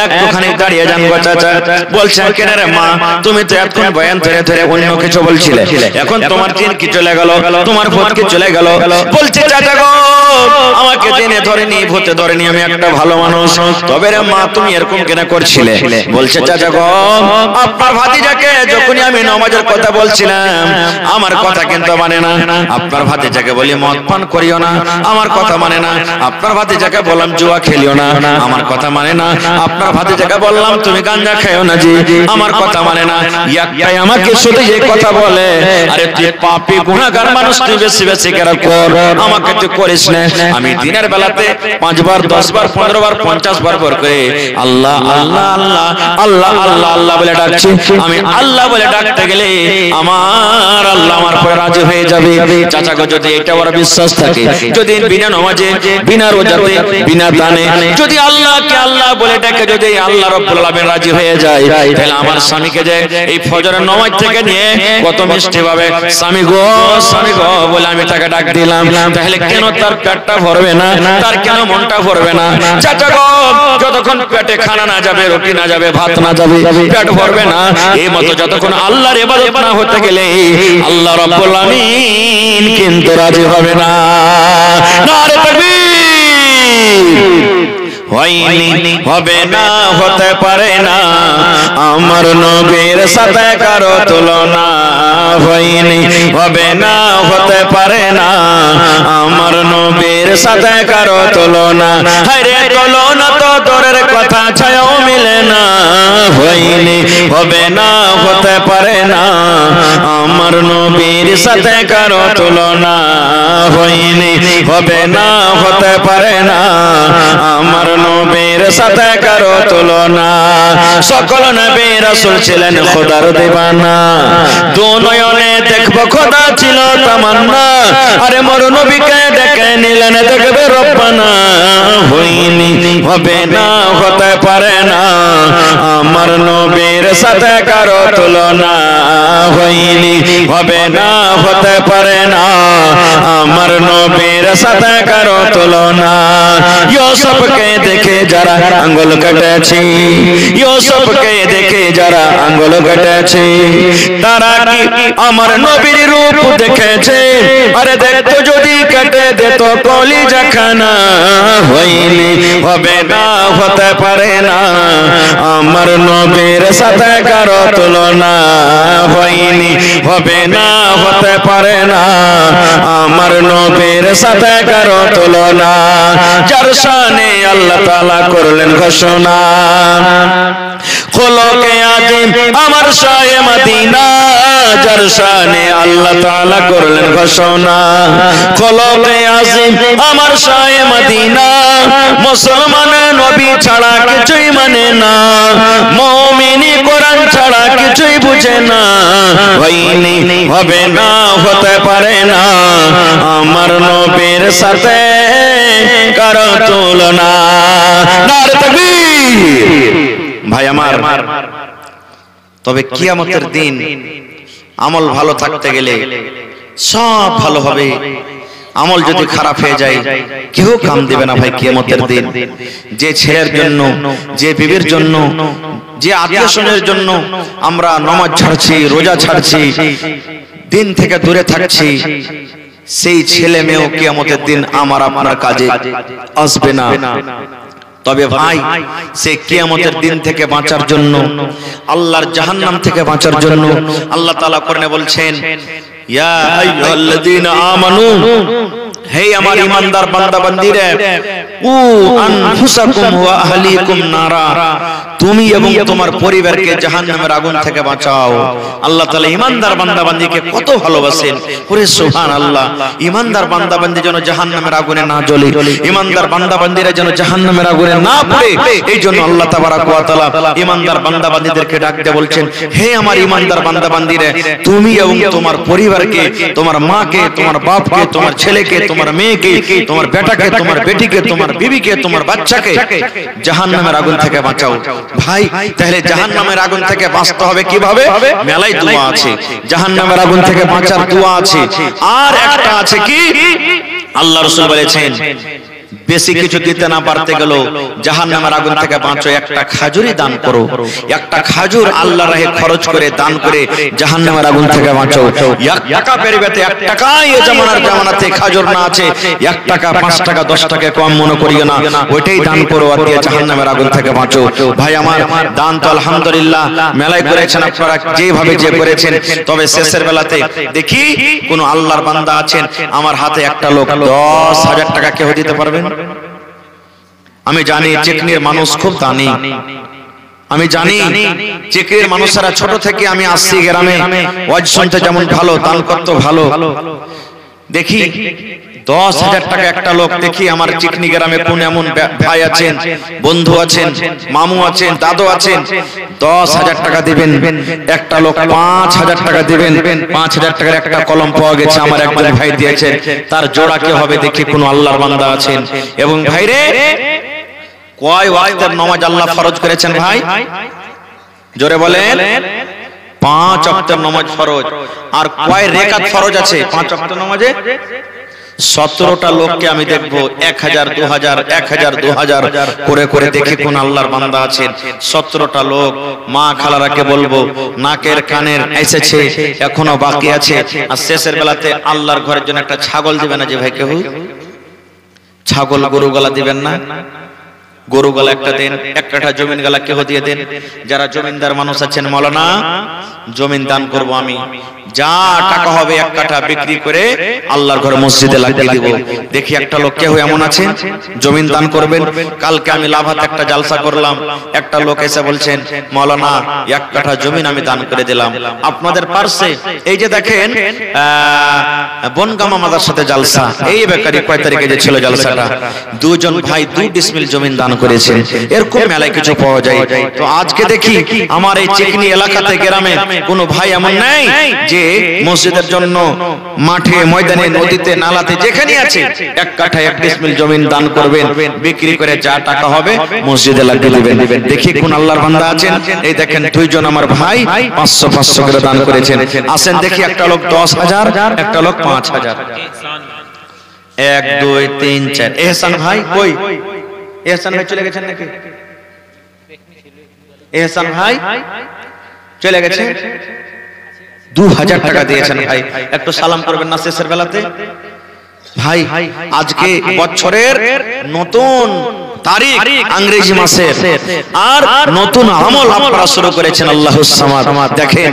একটুখানি দাঁড়িয়ে যান গো চাচা। বলছে কেন রে মা, তুমি তো এখন বয়ান ধরে ধরে অন্য কিছু বলছিলে, এখন তোমার দিন কি চলে গেল, তোমার ভূত কি চলে গেল? বলছে চাচা গো আমাকে দিনে ধরেনি, ভূতে ধরেনি, আমি একটা ভালো মানুষ, তবে রে মা তুমি এরকম কেন করছিলে? বলছে চাচা গো আপনার ভাতিজাকে যখনই আমি নামাজের কথা বলছিলাম আমার কথা কিন্তু মানে না, আপনার ভাতিজাকে বলি মদ পান করিও না, আমার কথা মানে না, আপনার ভাতিজাকে বললাম জুয়া খেলিও না, আমার কথা মানে না, আপনার ভাতিজাকে বললাম তুমি গাঁজা খাইও না জি, আমার কথা মানে না। একটাই আমাকে শুধু এই কথা বলে, আরে তুই পাপী গুনাহগার মানুষ, তুই বেশি বেশি করে কর, আমাকে তুই করিস না। আমি দিনের বেলাতে 5 বার 10 বার 15 বার 50 বার করে আল্লাহ আল্লাহ আল্লাহ আল্লাহ আল্লাহ আল্লাহ বলে ডাকছি। আমি আল্লাহ বলে ডাকতে গেলে আমার আল্লাহ আমার পরে রাজি হয়ে যাবে। চাচাকে যদি এটা ওর বিশ্বাস থাকে, যদি বিনা নামাজে বিনা রোজাতে বিনা দানে যদি আল্লাহকে আল্লাহ বলে ডাকে, যদি আল্লাহ রাব্বুল আলামিন রাজি হয়ে যায়, তাহলে আমার স্বামীকে যে এই ফজরের নামাজ থেকে নিয়ে কত মিষ্টি ভাবে স্বামী গো বলে আমি তাকে ডাক দিলাম, তাহলে কেন তার পেটটা ভরবে না, তার কেন মনটা ভরবে না? চাচা গো যতক্ষণ পেটে খানা না যাবে, রুটি না যাবে, ভাত না যাবে, পেট ভরবে না। এই মতো যতক্ষণ আল্লাহর ইবাদত না হতে গেলে আল্লাহ রাব্বুল আলামিন কিন্তু রাজি হবে না। নারে তাকবীর। হয়নি হবে না হতে পারে না আমার নবীর সাথে কারো তুলনা হয়নি হবে না হতে পারে না আমার নবীর সাথে কারো তুলনা হায়রে তুলনা তো দূরের কথা ছায়াও মিলে না হয়নি হবে না হতে পারে না আমার নবীর সাথে কারো তুলনা হয়নি হবে না হতে পারে না আমার নবীর সাথে কারো তুলনা সকল নবী রাসূল ছিলেন খোদার দিওয়ানা দু নয়নে দেখবো খোদা ছিল তামান্না আরে মোর নবীকে দেখে নিলেন দেখবে রব্বানা হয়নি হবে না হতে পারে না আমার নবীর সাথে কারো তুলনা হয়নি হবে না হতে পারে না আমার নবীর সাথে কারো তুলনা ইউসুফকে দেখে যারা আঙ্গুল কেটেছে ইউসুফকে দেখে যারা আঙ্গুল কেটেছে তারা কি আমার নবীর রূপ দেখেছে আরে দেখতো যদি কেটে দিত কলিজা খানা হয়নি হবে না হতে পারে না আমার নবীর সাথে কারো তুলনা হয়নি হবে না হতে পারে না আমার নবীর সাথে কারো তুলনা যার শানে আল্লাহ তাআলা করলেন ঘোষণা খোলকে আযীম আমার শায়ে মদিনা যার শানে আল্লাহ তাআলা করলেন ঘোষণা খোলকে আযীম আমার শায়ে মদিনা মুসলমান নবী ছাড়া কিছুই মানে না মুমিনি কোরআন ছাড়া কিছুই বুঝে না হয়নি হবে না হতে পারে না আমার নবীর সাথে কারো তুলনা নারে তাকবীর ভাই আমার তবে কিয়ামতের দিন আমল ভালো থাকতে গেলে সব ভালো হবে আমল যদি খারাপ হয়ে যায় কেউ কাম দিবে না ভাই কিয়ামতের দিন যে ছেলের জন্য যে বিবির জন্য যে আত্মীয়স্বজনের জন্য আমরা নামাজ ছাড়ছি রোজা ছাড়ছি দিন থেকে দূরে থাকছি সেই ছেলে মেয়েও কিয়ামতের দিন আমার আপনার কাজে আসবে না তবে ভাই সে কিয়ামতের দিন থেকে বাঁচার জন্য আল্লাহর জাহান্নাম থেকে বাঁচার জন্য আল্লাহ তাআলা কোরআনে বলছেন ইয়া আইয়ুহাল্লাযীনা আমানু হে আমার ঈমানদার বান্দা বান্দীরা উ আনফুসাকুম ওয়া আহলিকুম নারা তুমি এবং তোমার পরিবারকে জাহান্নামের আগুন থেকে বাঁচাও আল্লাহ তাআলা ঈমানদার বান্দা বান্দীকে কত ভালোবাসেন ওরে সুবহানাল্লাহ ঈমানদার বান্দা বান্দী যেন জাহান্নামের আগুনে না জ্বলে ঈমানদার বান্দা বান্দীরা যেন জাহান্নামের আগুনে না পড়ে এইজন্য আল্লাহ তাবারাক ওয়া তাআলা ঈমানদার বান্দা বান্দীদেরকে ডাক দিয়ে বলছেন হে আমার ঈমানদার বান্দা বান্দীরা তুমি এবং তোমার পরিবারকে তোমার মাকে তোমার বাপকে তোমার ছেলেকে তোমার মেয়েকে তোমার বেটাকে তোমার বেটিকে তোমার বিবিকে তোমার বাচ্চাকে জাহান্নামের আগুন থেকে বাঁচাও ভাই তাহলে জাহান্নামের আগুন থেকে বাঁচতে হবে কিভাবে মেলাই দোয়া আছে জাহান্নামের আগুন থেকে বাঁচার দোয়া আছে আর একটা আছে কি আল্লাহ রাসূল বলেছেন বেশি কিছু দিতে না পারতে গেল জাহান্নামের আগুন থেকে বাঁচো একটা খাজুরি দান করো একটা খাজুর আল্লাহর রাহে খরচ করে দান করে জাহান্নামের আগুন থেকে বাঁচো 1 টাকা পরিবর্তে 1 টাকা এই জামানাতে খাজুর না আছে 1 টাকা 5 টাকা 10 টাকা কম মনে করিও না ওইটাই দান করো আর দিয়ে জাহান্নামের আগুন থেকে বাঁচো ভাই আমার দান তো আলহামদুলিল্লাহ মেলাই করেছেন আপনারা যেভাবে যে করেছেন তবে শেষের বেলাতে দেখি কোন আল্লাহর বান্দা আছেন আমার হাতে একটা লোক 10,000 টাকা কেউ দিতে পারবেন আমি জানি চেকনির মানুষ খুব দানি আমি জানি চেকের মানুষরা ছোট থেকে আমি আসছি গ্রামে ওয়াজ শুনতে যেমন ভালো দান করতে ভালো দেখি 10,000 টাকা একটা লোক দেখি আমার চিকনি গ্রামে কোন এমন ভাই আছেন বন্ধু আছেন মামু আছেন দাদু আছেন 10,000 টাকা দিবেন একটা লোক 5,000 টাকা দিবেন 5,000 টাকার একটা কলম পাওয়া গেছে আমার একজন ভাই দিয়েছেন তার জোড়া কি হবে দেখি কোন আল্লাহর বান্দা আছেন এবং ভাইরে কয় ওয়াক্তের নামাজ আল্লাহ ফরজ করেছেন ভাই জোরে বলেন 5 ওয়াক্তের নামাজ ফরজ আর কয় রাকাত ফরজ আছে 5 ওয়াক্তের নামাজে 17টা লোককে আমি দেখব 1000 2000 1000 2000 করে করে দেখি কোন আল্লাহর বান্দা আছেন 17টা লোক মা খালারাকে বলবো নাকের কানের এসেছে এখনো বাকি আছে আর শেষের বেলাতে আল্লাহর ঘরের জন্য একটা ছাগল দিবেন না যে ভাই কেউ ছাগল গরু গলা দিবেন না গরু গলা একটা দেন, এক কাঠা জমিন গলা কেহ দিয়ে দেন। যারা জমিনদার মানুষ আছেন, মাওলানা জমিন দান করব আমি, যা টাকা হবে এক কাঠা বিক্রি করে আল্লাহর ঘরে মসজিদে লাগিয়ে দিব। দেখি একটা লোক কেউ এমন আছে জমিন দান করবেন। কালকে আমি লাভাত একটা জালসা করলাম, একটা লোক এসে বলছেন মাওলানা এক কাঠা জমিন আমি দান করে দিলাম আপনাদের পার্শ্বে। এই যে দেখেন বনগামা মাদার সাথে জালসা, এই বেকারি কয় তারিখে যে ছিল জালসাটা, দুজন ভাই 2 ডিসমিল জমিন দান করেছেন। এরকম মেলায় কিছু পাওয়া যায়। তো আজকে দেখি আমার এই চিকনি এলাকাতে গ্রামে কোনো ভাই এমন নাই যে মসজিদের জন্য মাঠে ময়দানে নদীতে নালাতে যেখানে আছে এক কাঠা 1 ডিসমিল জমিন দান করবেন, বিক্রি করে যা টাকা হবে মসজিদে লাগিয়ে দিবেন। দেখি কোন আল্লাহর বান্দা আছেন। এই দেখেন দুইজন আমার ভাই 500 করে দান করেছেন। আসেন দেখি, একটা লোক 10,000, একটা লোক 5,000। 1 2 3 4। এহসান ভাই কই? এহসান ভাই চলে গেছেন নাকি? এহসান ভাই চলে গেছে। 2000 টাকা দিয়েছেন ভাই, একটু সালাম করবেন না শেষের বেলাতে ভাই। আজকে বছরের নতুন তারিখ ইংরেজি মাসের, আর নতুন আমল আপনারা শুরু করেছেন আল্লাহুস সামাদ। দেখেন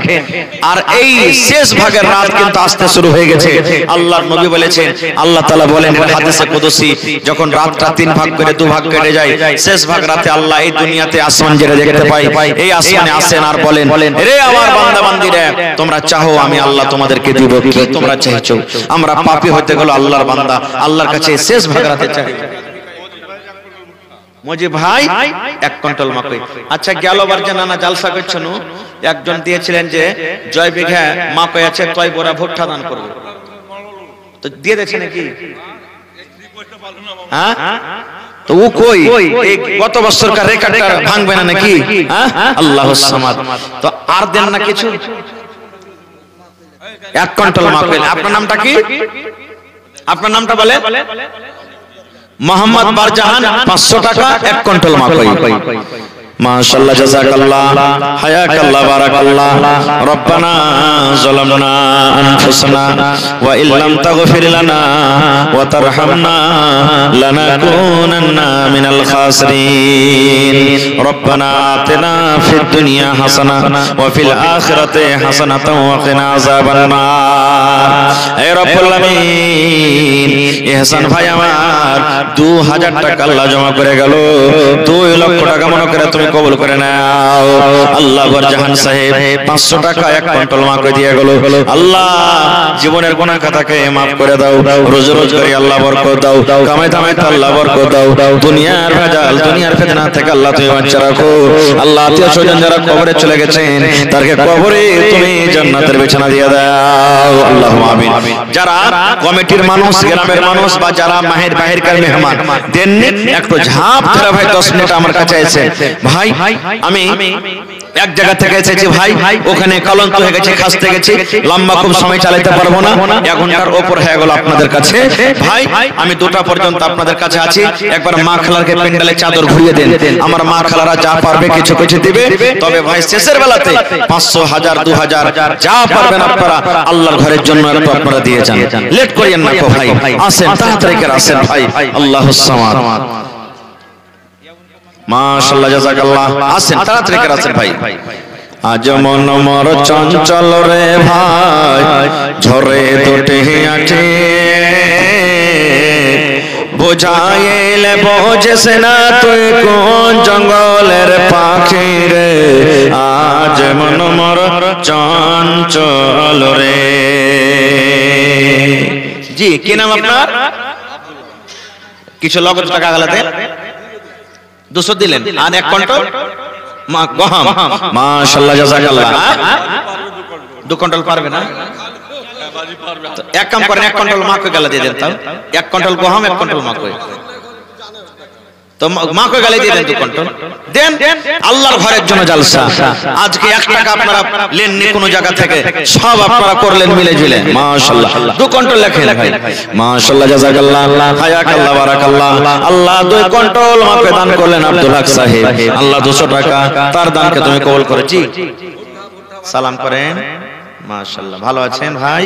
আর এই শেষ ভাগের রাত কিন্তু আসতে শুরু হয়ে গেছে। আল্লাহর নবী বলেছেন, আল্লাহ তাআলা বলেন হাদিসে কুদসি, যখন রাতটা 3 ভাগ করে 2 ভাগ কেটে যায়, শেষ ভাগ রাতে আল্লাহ এই দুনিয়াতে আসমান জেরে দেখতে পাই, এই আসমানে আসেন আর বলেন রে আমার বান্দা বান্দীরা, তোমরা চাও আমি আল্লাহ তোমাদেরকে দিব, কি তোমরা চাইছো? আমরা পাপী হতে গেল আল্লাহর বান্দা আল্লাহর কাছে শেষ ভাগ রাতে চাই। মুজি ভাই 1 কুইন্টাল মাকই। আচ্ছা গেলবার যে নানা জালসা করছেন, একজন দিয়েছিলেন যে জয় বিঘা মাকই আছে, তয় বড়া ভুট্টা দান করবে, তো দিয়ে দিয়েছে নাকি? হ্যাঁ, তো ও কই এই গত বছরকার রেকর্ডটা ভাঙবে না নাকি? হ্যাঁ, আল্লাহুস সামাদ। তো আর দেন না কিছু? 1 কুইন্টাল মাকই। আপনার নামটা কি? আপনার নামটা বলে? মোহাম্মদ বারজাহান। 500 টাকা 1 কুইন্টাল মাকই। মাশাআল্লাহ, জাযাকাল্লাহ, হায়াকাল্লাহ, বারাকাল্লাহ। রব্বানা যালামনা আনফুসানা ওয়া ইল্লাম তাগফির লানা ওয়া তারহামনা লানাকুনান্না মিনাল খাসিরিন। রব্বানা আতিনা ফিদ দুনিয়া হাসানাহ ওয়া ফিল আখিরাতি হাসানাতাও ওয়া কিনা আযাবান নার। হে রব্বুল আলামিন, ইহসান ভাই আমার 2000 টাকা আল্লাহ জমা করে গেল, 2 লক্ষ টাকা মনে করে তুমি কবুল করে নাও। আল্লাহ বারজাহান সাহেব 500 টাকা 1 কুইন্টাল মাকই দিয়ে গেল। আল্লাহ জীবনের গুনাহ খাতাকে maaf করে দাও, রোজ রোজ করে আল্লাহ বরকত দাও, কামাই দামাই আল্লাহ বরকত দাও, দুনিয়ার ভেজাল দুনিয়ার ফিতনা থেকে আল্লাহ তুমি বাঁচিয়ে রাখো। আল্লাহ আত্মীয় স্বজন যারা কবরে চলে গেছেন তাদেরকে কবরে তুমি জান্নাতের বিছানা দিয়ে দাও, আল্লাহুম্মা আমিন। যারা কমিটির মানুষ, গ্রামের মানুষ বা যারা মাহের বাহিরকার মেহমান দেননি, একটু ঝাঁপ ধরে ভাই 10 মিনিট আমার কাছে এসে, ভাই আমি এক জায়গা থেকে এসেছি ভাই, ওখানে কলঙ্ক হয়ে গেছে, খাসতে গেছি, লম্বা খুব সময় চালাতে পারবো না, 1 ঘন্টার উপর হয়ে গেল আপনাদের কাছে ভাই, আমি 2টা পর্যন্ত আপনাদের কাছে আছি। একবার মা খালারকে প্যান্ডেলে চাদর ঘুরিয়ে দেন, আমার মা খালারা যা পারবে কিছু কিছু দিবে। তবে ভাই শেষের বেলাতে 500 1000 2000 যা পারবেন আপনারা আল্লাহর ঘরের জন্য একটু আপনারা দিয়ে যান, লেট করিয়েন না গো ভাই, আসেন তাড়াতাড়ি করে আসেন ভাই। আল্লাহুস সামাদ। মাশাআল্লাহ, জাযাকাল্লাহ। আসেন তাড়াতাড়ি করে আসেন ভাই। আজ মন মোর চঞ্চল রে ভাই, ঝরে দুটি আঁখি, বোঝাইলে বোঝেস না তুই কোন জঙ্গলের পাখি রে। আজ মন মোর চঞ্চল রে। জি, কি নাম আপনার? কিছু নগদ টাকা গেলাতে 200 দিলেন আর 1 কুইন্টাল গহম। মাশাআল্লাহ, জাযাকাল্লাহ। 2 কুইন্টাল পারবে না? এক কাম করেন, 1 কুইন্টাল মাকই গালা দিয়ে দেন। তাও 1 কুইন্টাল গহম 1 কুইন্টাল মাকই, তো মাকই গালা দিয়ে দেন 2 কুইন্টাল দেন। আল্লাহর ঘরের জন্য জালসা। আজকে 1 টাকা আপনারা লেননি কোন জায়গা থেকে, সব আপনারা করলেন মিলে ঝিলে। মাশাআল্লাহ, 2 কুইন্টাল লেখেন ভাই। মাশাআল্লাহ, জাযাকাল্লাহ, হায়াকাল্লাহ, বারাকাল্লাহ। আল্লাহ 2 কুইন্টাল মাকই দান করলেন আব্দুল হক সাহেব। আল্লাহ 200 টাকা তার দানকে তুমি কবুল করেছি। সালাম করেন। মাশাআল্লাহ, ভালো আছেন ভাই?